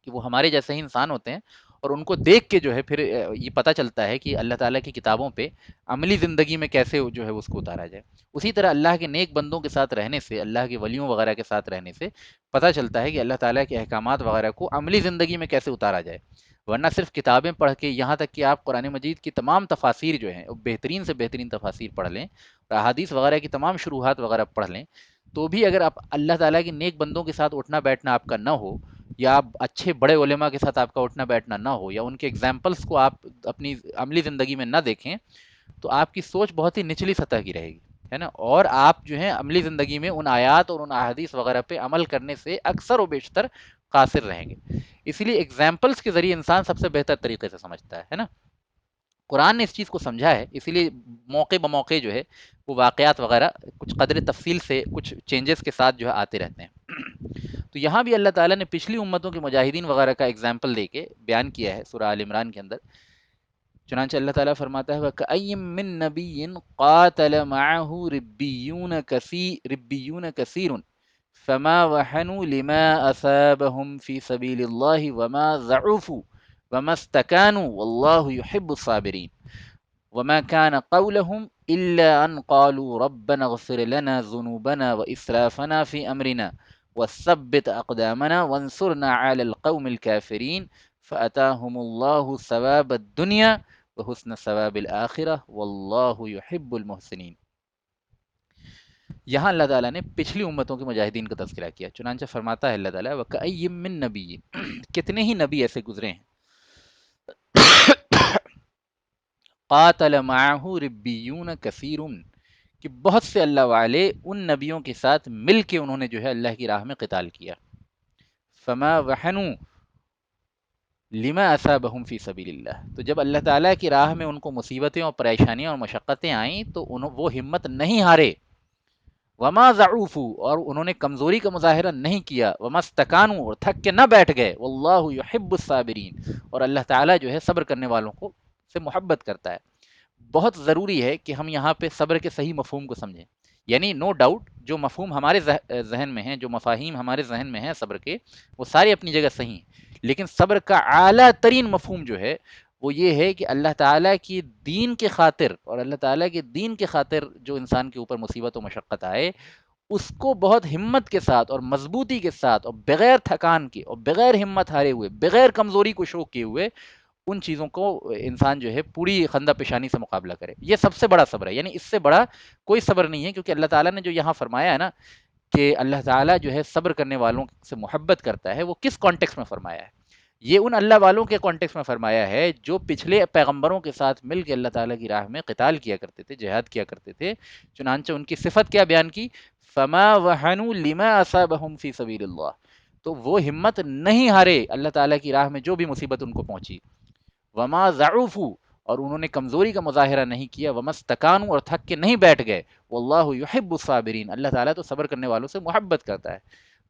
کہ وہ ہمارے جیسے ہی انسان ہوتے ہیں، اور ان کو دیکھ کے جو ہے پھر یہ پتہ چلتا ہے کہ اللہ تعالیٰ کی کتابوں پہ عملی زندگی میں کیسے جو ہے اس کو اتارا جائے۔ اسی طرح اللہ کے نیک بندوں کے ساتھ رہنے سے، اللہ کے ولیوں وغیرہ کے ساتھ رہنے سے پتہ چلتا ہے کہ اللہ تعالیٰ کے احکامات وغیرہ کو عملی زندگی میں کیسے اتارا جائے، ورنہ صرف کتابیں پڑھ کے، یہاں تک کہ آپ قرآن مجید کی تمام تفاسیر جو ہیں بہترین سے بہترین تفاسیر پڑھ لیں اور احادیث وغیرہ کی تمام شروحات وغیرہ پڑھ لیں، تو بھی اگر آپ اللہ تعالیٰ کے نیک بندوں کے ساتھ اٹھنا بیٹھنا آپ کا نہ ہو، یا آپ اچھے بڑے علماء کے ساتھ آپ کا اٹھنا بیٹھنا نہ ہو، یا ان کے ایگزامپلس کو آپ اپنی عملی زندگی میں نہ دیکھیں، تو آپ کی سوچ بہت ہی نچلی سطح کی رہے گی، ہے نا، اور آپ جو ہیں عملی زندگی میں ان آیات اور ان احادیث وغیرہ پہ عمل کرنے سے اکثر و بیشتر قاصر رہیں گے۔ اسی لیے ایگزامپلس کے ذریعے انسان سب سے بہتر طریقے سے سمجھتا ہے نا۔ قرآن نے اس چیز کو سمجھا ہے، اسی لیے موقع بموقع جو ہے وہ واقعات وغیرہ کچھ قدر تفصیل سے کچھ چینجز کے ساتھ جو ہے آتے رہتے ہیں۔ تو یہاں بھی اللہ تعالیٰ نے پچھلی امتوں کے مجاہدین وغیرہ کا اگزامپل دے کے بیان کیا ہے سورہ آل عمران کے اندر۔ چنانچہ اللہ تعالیٰ فرماتا ہے وَكَأَيٍّ مِّن نَّبِيٍّ قَاتَلَ مَعَهُ رِبِّيُّونَ كَثِيرٌ فَمَا وَهَنُوا لِمَا أَصَابَهُمْ فِي سَبِيلِ اللَّهِ وَمَا ضَعُفُوا وَمَا اسْتَكَانُوا وَاللَّهُ يُحِبُّ الصَّابِرِينَ وما كان قولهم إلا أن قالوا ربنا اغفر لنا ذنوبنا وإسرافنا في أمرنا وثبت أقدامنا وانصرنا على القوم الكافرين فأتاهم الله ثواب الدنيا وحسن ثواب الآخرة والله يحب المحسنين۔ یہاں اللہ تعالیٰ نے پچھلی امتوں کے مجاہدین کا تذکرہ کیا، چنانچہ فرماتا ہے اللہ تعالیٰ وَكَأَيٍّ مِّن نَّبِيٍّ کتنے ہی نبی ایسے گزرے ہیں قاتل معه ربیون کثیر کہ بہت سے اللہ والے ان نبیوں کے ساتھ مل کے انہوں نے جو ہے اللہ کی راہ میں قتال کیا. فما وحنوا لما اصابہم فی سبیل اللہ، تو جب اللہ تعالیٰ کی راہ میں ان کو مصیبتیں اور پریشانیاں اور مشقتیں آئیں تو وہ ہمت نہیں ہارے. وما ضعوفوا، اور انہوں نے کمزوری کا مظاہرہ نہیں کیا. وما استکانوا، اور تھک کے نہ بیٹھ گئے. واللہ یحب الصابرین، اور اللہ تعالیٰ جو ہے صبر کرنے والوں کو سے محبت کرتا ہے. بہت ضروری ہے کہ ہم یہاں پہ صبر کے صحیح مفہوم کو سمجھیں. یعنی نو ڈاؤٹ جو مفہوم ہمارے ذہن میں ہیں، جو مفاہیم ہمارے ذہن میں ہیں صبر کے، وہ سارے اپنی جگہ صحیح ہیں، لیکن صبر کا اعلیٰ ترین مفہوم جو ہے وہ یہ ہے کہ اللہ تعالیٰ کی دین کے خاطر، اور اللہ تعالیٰ کے دین کے خاطر جو انسان کے اوپر مصیبت و مشقت آئے، اس کو بہت ہمت کے ساتھ اور مضبوطی کے ساتھ اور بغیر تھکان کے اور بغیر ہمت ہارے ہوئے، بغیر کمزوری کو شو کیے ہوئے ان چیزوں کو انسان جو ہے پوری خندہ پیشانی سے مقابلہ کرے. یہ سب سے بڑا صبر ہے. یعنی اس سے بڑا کوئی صبر نہیں ہے، کیونکہ اللہ تعالیٰ نے جو یہاں فرمایا ہے نا کہ اللہ تعالیٰ جو ہے صبر کرنے والوں سے محبت کرتا ہے، وہ کس کانٹیکس میں فرمایا ہے؟ یہ ان اللہ والوں کے کانٹیکس میں فرمایا ہے جو پچھلے پیغمبروں کے ساتھ مل کے اللہ تعالیٰ کی راہ میں قتال کیا کرتے تھے، جہاد کیا کرتے تھے. چنانچہ ان کی صفت کیا بیان کی؟ فما وہنوا لما اصابہم فی سبیل اللہ، تو وہ ہمت نہیں ہارے اللہ تعالیٰ کی راہ میں جو بھی مصیبت ان کو پہنچی. وما ضعفوا، اور انہوں نے کمزوری کا مظاہرہ نہیں کیا. وما استکانوا، اور تھک کے نہیں بیٹھ گئے. واللہ یحب الصابرین، اللہ تعالیٰ تو صبر کرنے والوں سے محبت کرتا ہے.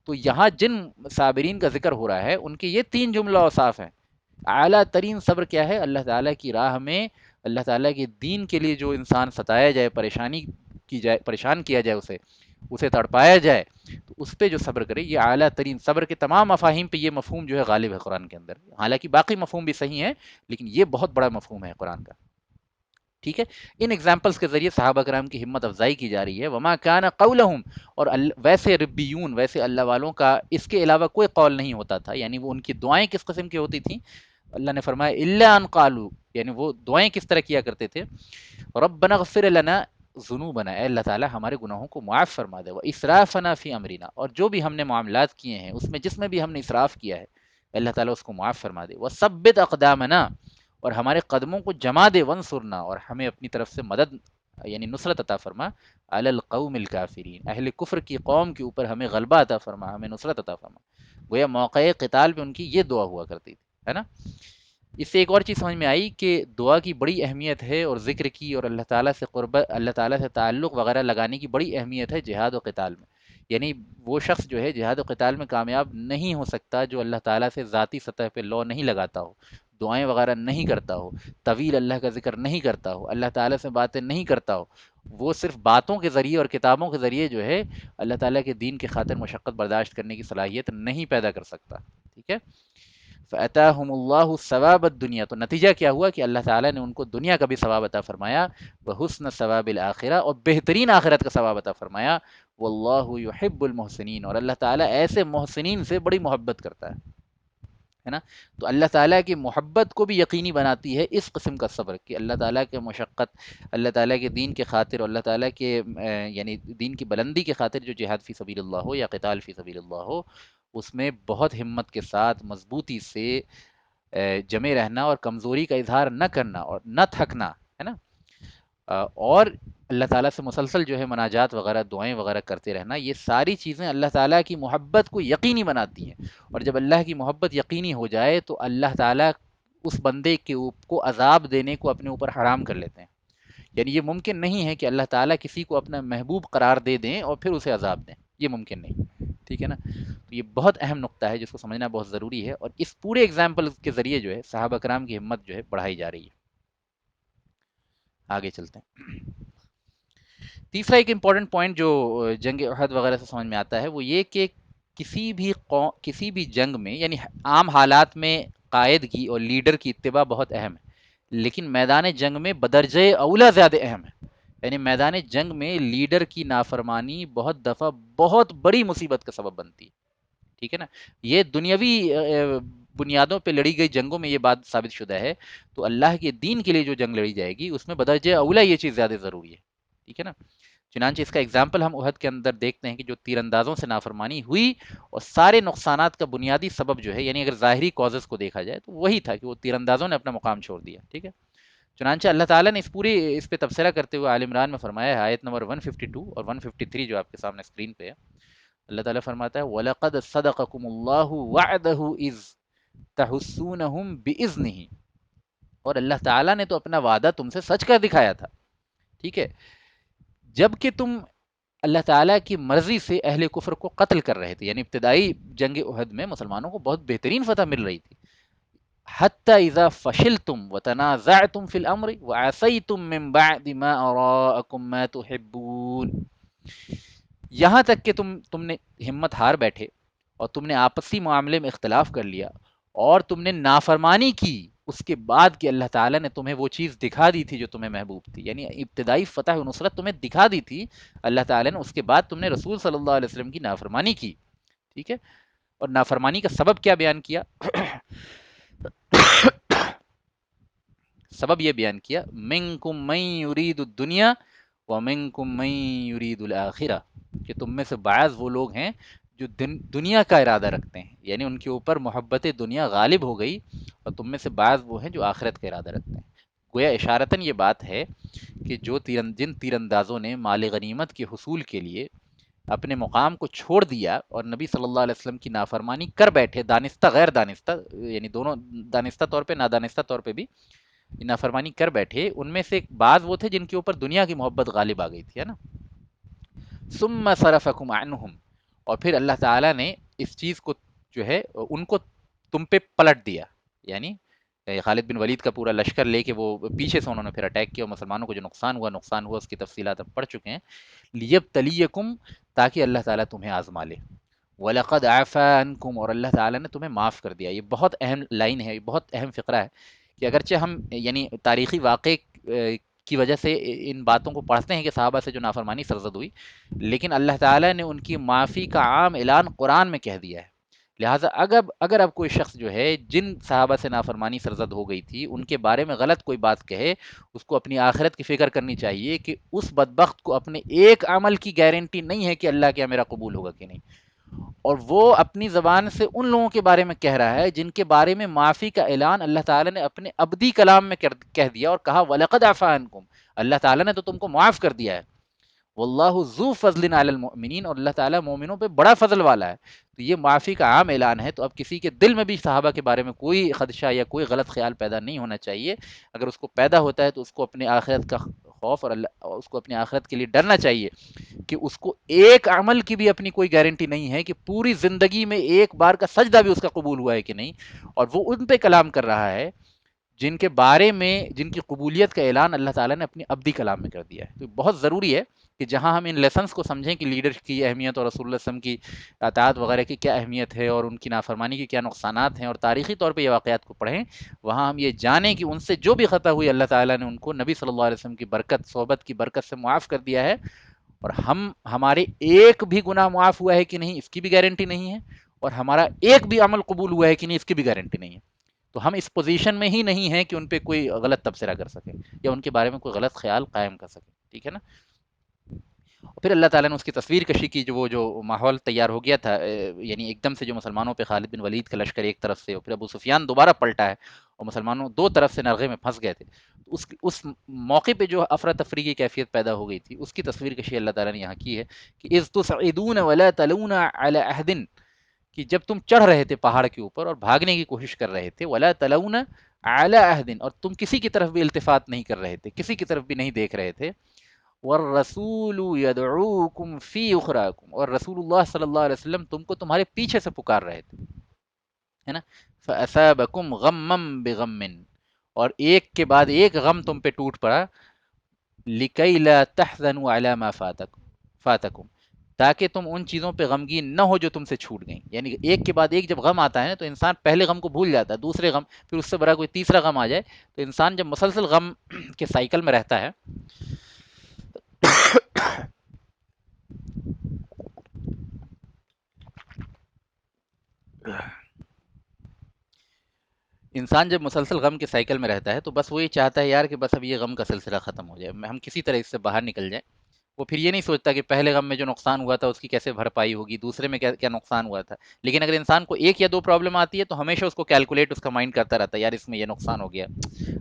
تو یہاں جن صابرین کا ذکر ہو رہا ہے ان کے یہ تین جملہ اوصاف ہیں. اعلیٰ ترین صبر کیا ہے؟ اللہ تعالیٰ کی راہ میں اللہ تعالیٰ کے دین کے لیے جو انسان ستایا جائے، پریشانی کی جائے، پریشان کیا جائے، اسے تڑپایا جائے، تو اس پہ جو صبر کرے، یہ اعلیٰ ترین صبر کے تمام مفاہیم پہ یہ مفہوم جو ہے غالب ہے قرآن کے اندر. حالانکہ باقی مفہوم بھی صحیح ہیں، لیکن یہ بہت بڑا مفہوم ہے قرآن کا. ٹھیک ہے. ان ایگزامپلس کے ذریعے صحابہ کرام کی ہمت افزائی کی جا رہی ہے. وما کان قولہم، اور ویسے ربیون، ویسے اللہ والوں کا اس کے علاوہ کوئی قول نہیں ہوتا تھا. یعنی وہ ان کی دعائیں کس قسم کی ہوتی تھیں؟ اللہ نے فرمایا الا ان قالوا، یعنی وہ دعائیں کس طرح کیا کرتے تھے؟ ربنا اغفر لنا ذنوبنا، اے اللہ تعالی ہمارے گناہوں کو معاف فرما دے. واسرافنا فی امرنا، اور جو بھی ہم نے معاملات کیے ہیں اس میں جس میں بھی ہم نے اسراف کیا ہے اللہ تعالیٰ اس کو معاف فرما دے. وثبت اقدامنا، اور ہمارے قدموں کو جما دے. ونصرنا، اور ہمیں اپنی طرف سے مدد یعنی نصرت عطا فرما. علی القوم الکافرین، اہل کفر کی قوم کے اوپر ہمیں غلبہ عطا فرما، ہمیں نصرت عطا فرما. گویا موقع قتال پہ ان کی یہ دعا ہوا کرتی تھی، ہے نا. اس سے ایک اور چیز سمجھ میں آئی کہ دعا کی بڑی اہمیت ہے، اور ذکر کی اور اللہ تعالیٰ سے قربت، اللہ تعالیٰ سے تعلق وغیرہ لگانے کی بڑی اہمیت ہے جہاد و قتال میں. یعنی وہ شخص جو ہے جہاد و قتال میں کامیاب نہیں ہو سکتا جو اللہ تعالیٰ سے ذاتی سطح پہ لو نہیں لگاتا ہو، دعائیں وغیرہ نہیں کرتا ہو، طویل اللہ کا ذکر نہیں کرتا ہو، اللہ تعالیٰ سے باتیں نہیں کرتا ہو. وہ صرف باتوں کے ذریعے اور کتابوں کے ذریعے جو ہے اللہ تعالیٰ کے دین کے خاطر مشقت برداشت کرنے کی صلاحیت نہیں پیدا کر سکتا. ٹھیک ہے. فَأَتَاهُمُ اللَّهُ ثَوَابَ الدُّنْيَا، تو نتیجہ کیا ہوا کہ اللہ تعالیٰ نے ان کو دنیا کا بھی ثواب عطا فرمایا. وَحُسْنَ ثَوَابِ الْآخِرَةِ، اور بہترین آخرت کا ثواب عطا فرمایا. وَاللَّهُ يُحِبُّ الْمُحْسِنِينَ، اور اللہ تعالیٰ ایسے محسنین سے بڑی محبت کرتا ہے نا. تو اللہ تعالیٰ کی محبت کو بھی یقینی بناتی ہے اس قسم کا صبر کہ اللہ تعالیٰ کے مشقت، اللہ تعالیٰ کے دین کے خاطر اور اللہ تعالیٰ کے یعنی دین کی بلندی کے خاطر جو جہاد فی سبیل اللہ ہو یا قتال فی سبیل اللہ ہو، اس میں بہت ہمت کے ساتھ مضبوطی سے جمے رہنا اور کمزوری کا اظہار نہ کرنا اور نہ تھکنا، ہے نا. اور اللہ تعالیٰ سے مسلسل جو ہے مناجات وغیرہ، دعائیں وغیرہ کرتے رہنا، یہ ساری چیزیں اللہ تعالیٰ کی محبت کو یقینی بناتی ہیں. اور جب اللہ کی محبت یقینی ہو جائے تو اللہ تعالیٰ اس بندے کے کو عذاب دینے کو اپنے اوپر حرام کر لیتے ہیں. یعنی یہ ممکن نہیں ہے کہ اللہ تعالیٰ کسی کو اپنا محبوب قرار دے دیں اور پھر اسے عذاب دیں، یہ ممکن نہیں. ٹھیک ہے نا. تو یہ بہت اہم نقطہ ہے جس کو سمجھنا بہت ضروری ہے، اور اس پورے ایگزامپل کے ذریعے جو ہے صحابہ کرام کی ہمت جو ہے بڑھائی جا رہی ہے. آگے چلتے ہیں. تیسرا ایک امپورٹنٹ پوائنٹ جو جنگ احد وغیرہ سے سمجھ میں آتا ہے وہ یہ کہ کسی بھی جنگ میں یعنی عام حالات میں قائد کی اور لیڈر کی اتباع بہت اہم ہے، لیکن میدان جنگ میں بدرجہ اولا زیادہ اہم ہے. یعنی میدان جنگ میں لیڈر کی نافرمانی بہت دفعہ بہت بڑی مصیبت کا سبب بنتی ہے. ٹھیک ہے نا. یہ دنیاوی بنیادوں پہ لڑی گئی جنگوں میں یہ بات ثابت شدہ ہے. تو اللہ کے دین کے لیے جو جنگ لڑی جائے گی اس میں بدرجہ اولا یہ چیز زیادہ ضروری ہے. ٹھیک ہے نا. چنانچہ اس کا اگزامپل ہم احد کے اندر دیکھتے ہیں کہ جو تیر اندازوں سے نافرمانی ہوئی اور سارے نقصانات کا بنیادی سبب جو ہے، یعنی اگر ظاہری کازز کو دیکھا جائے تو وہی تھا کہ وہ تیر اندازوں نے اپنا مقام چھوڑ دیا. ٹھیک ہے. چنانچہ اللہ تعالیٰ نے اس پہ تبصرہ کرتے ہوئے آل عمران میں فرمایا ہے، آیت نمبر 152 اور 153 جو آپ کے سامنے اسکرین پہ ہے، اللہ تعالیٰ فرماتا ہے وَلَقَدْ صَدَقَكُمُ اللَّهُ وَعْدَهُ إِذْ تَحُسُّونَهُم بِإِذْنِهِ، اور اللہ تعالیٰ نے تو اپنا وعدہ تم سے سچ کر دکھایا تھا، ٹھیک ہے، جب کہ تم اللہ تعالیٰ کی مرضی سے اہل کفر کو قتل کر رہے تھے، یعنی ابتدائی جنگ احد میں مسلمانوں کو بہت بہترین فتح مل رہی تھی، حتی اذا فشلتم وتنازعتم فی الامر وعصیتم من بعد ما اراءکم ما تحبون، یہاں تک کہ تم نے ہمت ہار بیٹھے اور تم نے آپسی معاملے میں اختلاف کر لیا اور تم نے نافرمانی کی اس کے بعد کہ اللہ تعالیٰ نے تمہیں وہ چیز دکھا دی تھی جو تمہیں محبوب تھی، یعنی ابتدائی فتح و نصرت تمہیں دکھا دی تھی اللہ تعالیٰ نے، اس کے بعد تم نے رسول صلی اللہ علیہ وسلم کی نافرمانی کی، ٹھیک ہے، اور نافرمانی کا سبب کیا بیان کیا؟ سبب یہ بیان کیا منکم من یرید الدنیا ومنکم من یرید الآخرہ، کہ تم میں سے بعض وہ لوگ ہیں جو دنیا کا ارادہ رکھتے ہیں، یعنی ان کے اوپر محبت دنیا غالب ہو گئی، اور تم میں سے بعض وہ ہیں جو آخرت کا ارادہ رکھتے ہیں۔ گویا اشارتاً یہ بات ہے کہ جن تیر اندازوں نے مال غنیمت کے حصول کے لیے اپنے مقام کو چھوڑ دیا اور نبی صلی اللہ علیہ وسلم کی نافرمانی کر بیٹھے، دانستہ غیر دانستہ، یعنی دونوں دانستہ طور پہ نادانستہ طور پہ بھی نافرمانی کر بیٹھے، ان میں سے بعض وہ تھے جن کے اوپر دنیا کی محبت غالب آ گئی تھی، ہے نا، ثم صرفکم عنہم، اور پھر اللہ تعالیٰ نے اس چیز کو جو ہے ان کو تم پہ پلٹ دیا، یعنی خالد بن ولید کا پورا لشکر لے کے وہ پیچھے سے انہوں نے پھر اٹیک کیا، اور مسلمانوں کو جو نقصان ہوا اس کی تفصیلات ہم پڑھ چکے ہیں، لیبتلیکم، تاکہ اللہ تعالیٰ تمہیں آزما لے، وَلَقَدْ عَفَا عَنْكُمْ، اور اللہ تعالیٰ نے تمہیں معاف کر دیا۔ یہ بہت اہم لائن ہے، یہ بہت اہم فقرہ ہے کہ اگرچہ ہم یعنی تاریخی واقع کی وجہ سے ان باتوں کو پڑھتے ہیں کہ صحابہ سے جو نافرمانی سرزد ہوئی، لیکن اللہ تعالیٰ نے ان کی معافی کا عام اعلان قرآن میں کہہ دیا ہے، لہٰذا اگر اب کوئی شخص جو ہے جن صحابہ سے نافرمانی سرزد ہو گئی تھی ان کے بارے میں غلط کوئی بات کہے، اس کو اپنی آخرت کی فکر کرنی چاہیے کہ اس بدبخت کو اپنے ایک عمل کی گارنٹی نہیں ہے کہ اللہ کے یہاں میرا قبول ہوگا کہ نہیں، اور وہ اپنی زبان سے ان لوگوں کے بارے میں کہہ رہا ہے جن کے بارے میں معافی کا اعلان اللہ تعالیٰ نے اپنے ابدی کلام میں کہہ دیا اور کہا وَلَقَدْ عَفَا عَنْكُمْ، اللہ تعالیٰ نے تو تم کو معاف کر دیا ہے، واللہ ذو فضل علی المؤمنین، اور اللہ تعالیٰ مومنوں پہ بڑا فضل والا ہے، تو یہ معافی کا عام اعلان ہے، تو اب کسی کے دل میں بھی صحابہ کے بارے میں کوئی خدشہ یا کوئی غلط خیال پیدا نہیں ہونا چاہیے، اگر اس کو پیدا ہوتا ہے تو اس کو اپنے آخرت کا خوف اور اس کو اپنی آخرت کے لیے ڈرنا چاہیے کہ اس کو ایک عمل کی بھی اپنی کوئی گارنٹی نہیں ہے کہ پوری زندگی میں ایک بار کا سجدہ بھی اس کا قبول ہوا ہے کہ نہیں، اور وہ ان پہ کلام کر رہا ہے جن کے بارے میں جن کی قبولیت کا اعلان اللہ تعالیٰ نے اپنی ابدی کلام میں کر دیا ہے۔ تو بہت ضروری ہے کہ جہاں ہم ان لیسنس کو سمجھیں کہ لیڈر کی اہمیت اور رسول اللہ صلی اللہ علیہ وسلم کی اطاعت وغیرہ کی کیا اہمیت ہے اور ان کی نافرمانی کی کیا نقصانات ہیں، اور تاریخی طور پہ یہ واقعات کو پڑھیں، وہاں ہم یہ جانیں کہ ان سے جو بھی خطا ہوئی اللہ تعالیٰ نے ان کو نبی صلی اللہ علیہ وسلم کی برکت، صحبت کی برکت سے معاف کر دیا ہے، اور ہمارے ایک بھی گناہ معاف ہوا ہے کہ نہیں اس کی بھی گارنٹی نہیں ہے، اور ہمارا ایک بھی عمل قبول ہوا ہے کہ نہیں اس کی بھی گارنٹی نہیں ہے، تو ہم اس پوزیشن میں ہی نہیں ہیں کہ ان پہ کوئی غلط تبصرہ کر سکے یا ان کے بارے میں کوئی غلط خیال قائم کر سکے، ٹھیک ہے نا۔ اور پھر اللہ تعالیٰ نے اس کی تصویر کشی کی، جو ماحول تیار ہو گیا تھا، یعنی ایک دم سے جو مسلمانوں پہ خالد بن ولید کا لشکر ایک طرف سے اور پھر ابو سفیان دوبارہ پلٹا ہے اور مسلمانوں دو طرف سے نرغے میں پھنس گئے تھے، اس موقع پہ جو افراتفری کی کیفیت پیدا ہو گئی تھی اس کی تصویر کشی اللہ تعالیٰ نے یہاں کی ہے کہ اذ تصعدون ولا تلون علی عہد، کہ جب تم چڑھ رہے تھے پہاڑ کے اوپر اور بھاگنے کی کوشش کر رہے تھے، ولا تلون علی عہد، اور تم کسی کی طرف بھی التفات نہیں کر رہے تھے، کسی کی طرف بھی نہیں دیکھ رہے تھے، والرسول یدعوکم فی اخراکم، اور رسول اللہ صلی اللہ علیہ وسلم تم کو تمہارے پیچھے سے پکار رہے تھے، ہے نا، فاصابکم غما بغم، اور ایک کے بعد ایک غم تم پہ ٹوٹ پڑا، لکی لا تحزنوا علی ما فاتکم، تاکہ تم ان چیزوں پہ غمگین نہ ہو جو تم سے چھوٹ گئیں، یعنی ایک کے بعد ایک جب غم آتا ہے نا تو انسان پہلے غم کو بھول جاتا ہے، دوسرے غم، پھر اس سے بڑا کوئی تیسرا غم آ جائے، تو انسان جب مسلسل غم کے سائیکل میں رہتا ہے انسان جب مسلسل غم کے سائیکل میں رہتا ہے تو بس وہی چاہتا ہے یار کہ بس اب یہ غم کا سلسلہ ختم ہو جائے، ہم کسی طرح اس سے باہر نکل جائیں، وہ پھر یہ نہیں سوچتا کہ پہلے غم میں جو نقصان ہوا تھا اس کی کیسے بھرپائی ہوگی، دوسرے میں کیا کیا نقصان ہوا تھا. لیکن اگر انسان کو ایک یا دو پرابلم آتی ہے تو ہمیشہ اس کو کیلکولیٹ اس کا مائنڈ کرتا رہتا ہے، یار اس میں یہ نقصان ہو گیا،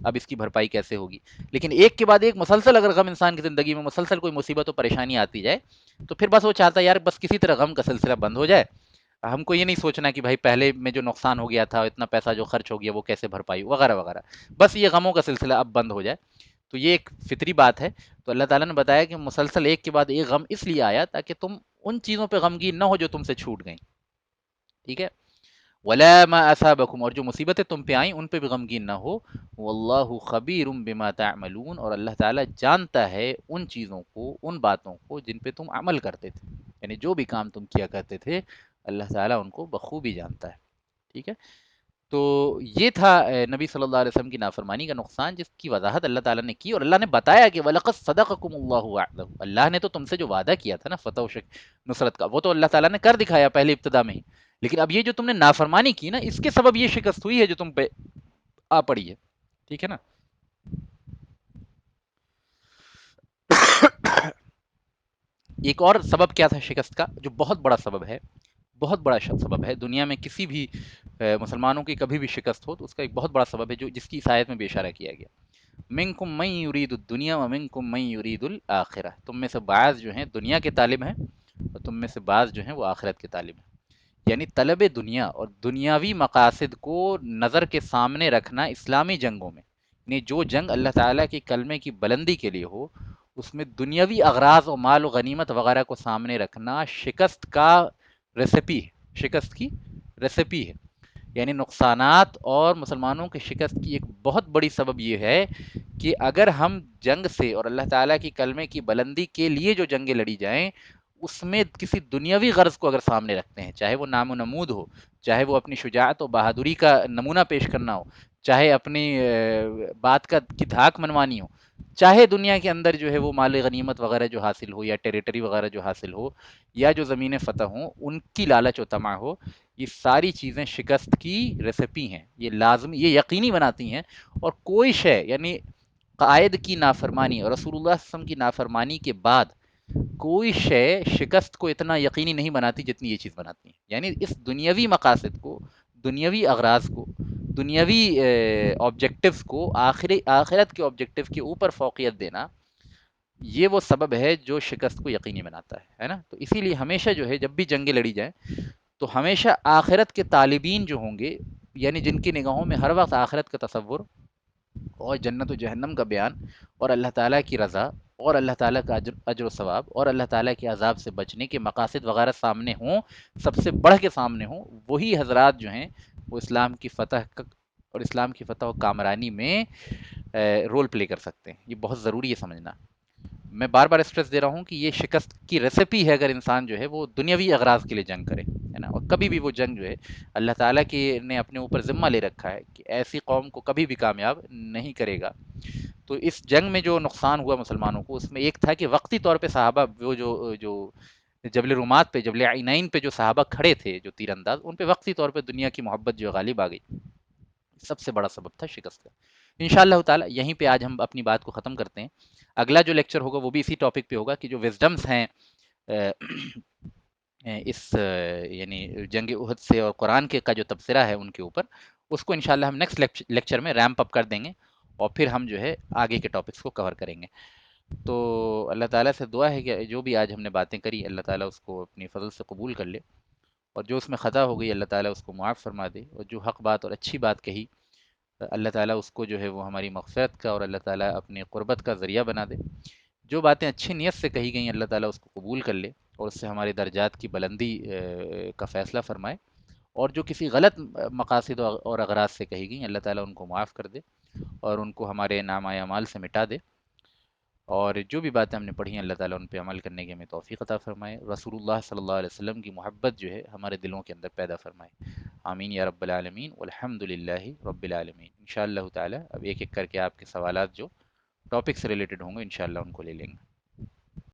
اب اس کی بھرپائی کیسے ہوگی. لیکن ایک کے بعد ایک مسلسل اگر غم انسان کی زندگی میں مسلسل کوئی مصیبت و پریشانی آتی جائے تو پھر بس وہ چاہتا ہے یار بس کسی طرح غم کا سلسلہ بند ہو جائے. ہم کو یہ نہیں سوچنا کہ بھائی پہلے میں جو نقصان ہو گیا تھا، اتنا پیسہ جو خرچ ہو گیا وہ کیسے بھرپائی وغیرہ وغیرہ. بس یہ غموں کا سلسلہ اب بند ہو جائے. تو یہ ایک فطری بات ہے. تو اللہ تعالیٰ نے بتایا کہ مسلسل ایک کے بعد ایک غم اس لیے آیا تاکہ تم ان چیزوں پہ غمگین نہ ہو جو تم سے چھوٹ گئیں. ٹھیک ہے. ولا ما اصابکم، اور جو مصیبتیں تم پہ آئیں ان پہ بھی غمگین نہ ہو. واللہ خبیر بما تعملون، اور اللہ تعالیٰ جانتا ہے ان چیزوں کو، ان باتوں کو جن پہ تم عمل کرتے تھے، یعنی جو بھی کام تم کیا کرتے تھے اللہ تعالیٰ ان کو بخوبی جانتا ہے. ٹھیک ہے. تو یہ تھا نبی صلی اللہ علیہ وسلم کی نافرمانی کا نقصان، جس کی وضاحت اللہ تعالیٰ نے کی. اور اللہ نے بتایا کہ وَلَقَدْ صَدَقَكُمُ اللَّهُ وَعْدَهُ، اللہ نے تو تم سے جو وعدہ کیا تھا نا فتح و نصرت کا، وہ تو اللہ تعالیٰ نے کر دکھایا پہلے ابتدا میں ہی. لیکن اب یہ جو تم نے نافرمانی کی نا، اس کے سبب یہ شکست ہوئی ہے جو تم پہ آ پڑی ہے. ٹھیک ہے نا. ایک اور سبب کیا تھا شکست کا جو بہت بڑا سبب ہے، بہت بڑا سبب ہے دنیا میں کسی بھی مسلمانوں کی کبھی بھی شکست ہو تو اس کا ایک بہت بڑا سبب ہے جو جس کی عیسائیت میں بھی اشارہ کیا گیا. منکم من یرید الدنیا ومنکم من یرید الاخرہ، تم میں سے بعض جو ہیں دنیا کے طالب ہیں اور تم میں سے بعض جو ہیں وہ آخرت کے طالب ہیں. یعنی طلب دنیا اور دنیاوی مقاصد کو نظر کے سامنے رکھنا اسلامی جنگوں میں، یعنی جو جنگ اللہ تعالیٰ کی کلمے کی بلندی کے لیے ہو، اس میں دنیاوی اغراض و مال و غنیمت وغیرہ کو سامنے رکھنا شکست کا ریسیپی ہے، شکست کی ریسیپی ہے. یعنی نقصانات اور مسلمانوں کی شکست کی ایک بہت بڑی سبب یہ ہے کہ اگر ہم جنگ سے اور اللہ تعالیٰ کی کلمے کی بلندی کے لیے جو جنگیں لڑی جائیں اس میں کسی دنیاوی غرض کو اگر سامنے رکھتے ہیں، چاہے وہ نام و نمود ہو، چاہے وہ اپنی شجاعت و بہادری کا نمونہ پیش کرنا ہو، چاہے اپنی بات کی دھاک منوانی ہو، چاہے دنیا کے اندر جو ہے وہ مال غنیمت وغیرہ جو حاصل ہو یا ٹیریٹری وغیرہ جو حاصل ہو یا جو زمینیں فتح ہوں ان کی لالچ و طمع ہو، یہ ساری چیزیں شکست کی ریسیپی ہیں. یہ لازمی، یہ یقینی بناتی ہیں. اور کوئی شے یعنی قائد کی نافرمانی اور رسول اللہ صلی اللہ علیہ وسلم کی نافرمانی کے بعد کوئی شے شکست کو اتنا یقینی نہیں بناتی جتنی یہ چیز بناتی ہیں. یعنی اس دنیاوی مقاصد کو، دنیاوی اغراض کو، دنیاوی آبجیکٹیوز کو آخرت کے آبجیکٹیو کے اوپر فوقیت دینا، یہ وہ سبب ہے جو شکست کو یقینی بناتا ہے نا. تو اسی لیے ہمیشہ جو ہے جب بھی جنگیں لڑی جائیں تو ہمیشہ آخرت کے طالبین جو ہوں گے، یعنی جن کی نگاہوں میں ہر وقت آخرت کا تصور اور جنت و جہنم کا بیان اور اللہ تعالیٰ کی رضا اور اللہ تعالیٰ کا اجر و ثواب اور اللہ تعالیٰ کے عذاب سے بچنے کے مقاصد وغیرہ سامنے ہوں، سب سے بڑھ کے سامنے ہوں، وہی حضرات جو ہیں وہ اسلام کی فتح اور اسلام کی فتح و کامرانی میں رول پلے کر سکتے ہیں. یہ بہت ضروری ہے سمجھنا. میں بار بار اسٹریس دے رہا ہوں کہ یہ شکست کی ریسیپی ہے اگر انسان جو ہے وہ دنیاوی اغراض کے لیے جنگ کرے، ہے نا. اور کبھی بھی وہ جنگ جو ہے اللہ تعالیٰ کی نے اپنے اوپر ذمہ لے رکھا ہے کہ ایسی قوم کو کبھی بھی کامیاب نہیں کرے گا. تو اس جنگ میں جو نقصان ہوا مسلمانوں کو اس میں ایک تھا کہ وقتی طور پہ صحابہ وہ جو جبل رومات پہ، جبل عینین پہ جو صحابہ کھڑے تھے جو تیر انداز، ان پہ وقتی طور پہ دنیا کی محبت جو غالب آ گئی، سب سے بڑا سبب تھا شکست کا. انشاءاللہ تعالی یہیں پہ آج ہم اپنی بات کو ختم کرتے ہیں. اگلا جو لیکچر ہوگا وہ بھی اسی ٹاپک پہ ہوگا کہ جو وزڈمز ہیں اس یعنی جنگ احد سے اور قرآن کے کا جو تبصرہ ہے ان کے اوپر، اس کو انشاءاللہ ہم نیکسٹ لیکچر میں ریمپ اپ کر دیں گے اور پھر ہم جو ہے آگے کے ٹاپکس کو کور کریں گے. تو اللہ تعالیٰ سے دعا ہے کہ جو بھی آج ہم نے باتیں کری اللہ تعالیٰ اس کو اپنی فضل سے قبول کر لے، اور جو اس میں خطا ہو گئی اللہ تعالیٰ اس کو معاف فرما دے، اور جو حق بات اور اچھی بات کہی اللہ تعالیٰ اس کو جو ہے وہ ہماری مغفرت کا اور اللہ تعالیٰ اپنی قربت کا ذریعہ بنا دے. جو باتیں اچھی نیت سے کہی گئیں اللہ تعالیٰ اس کو قبول کر لے اور اس سے ہمارے درجات کی بلندی کا فیصلہ فرمائے. اور جو کسی غلط مقاصد اور اغراض سے کہی گئیں اللہ تعالیٰ ان کو معاف کر دے اور ان کو ہمارے نامہ اعمال سے مٹا دے. اور جو بھی باتیں ہم نے پڑھی ہیں اللہ تعالیٰ ان پہ عمل کرنے کی ہمیں توفیق عطا فرمائے. رسول اللہ صلی اللہ علیہ وسلم کی محبت جو ہے ہمارے دلوں کے اندر پیدا فرمائے. آمین یا رب العالمین والحمد للہ رب العالمین. انشاءاللہ تعالیٰ اب ایک ایک کر کے آپ کے سوالات جو ٹاپک سے ریلیٹڈ ہوں گے انشاءاللہ ان کو لے لیں گے.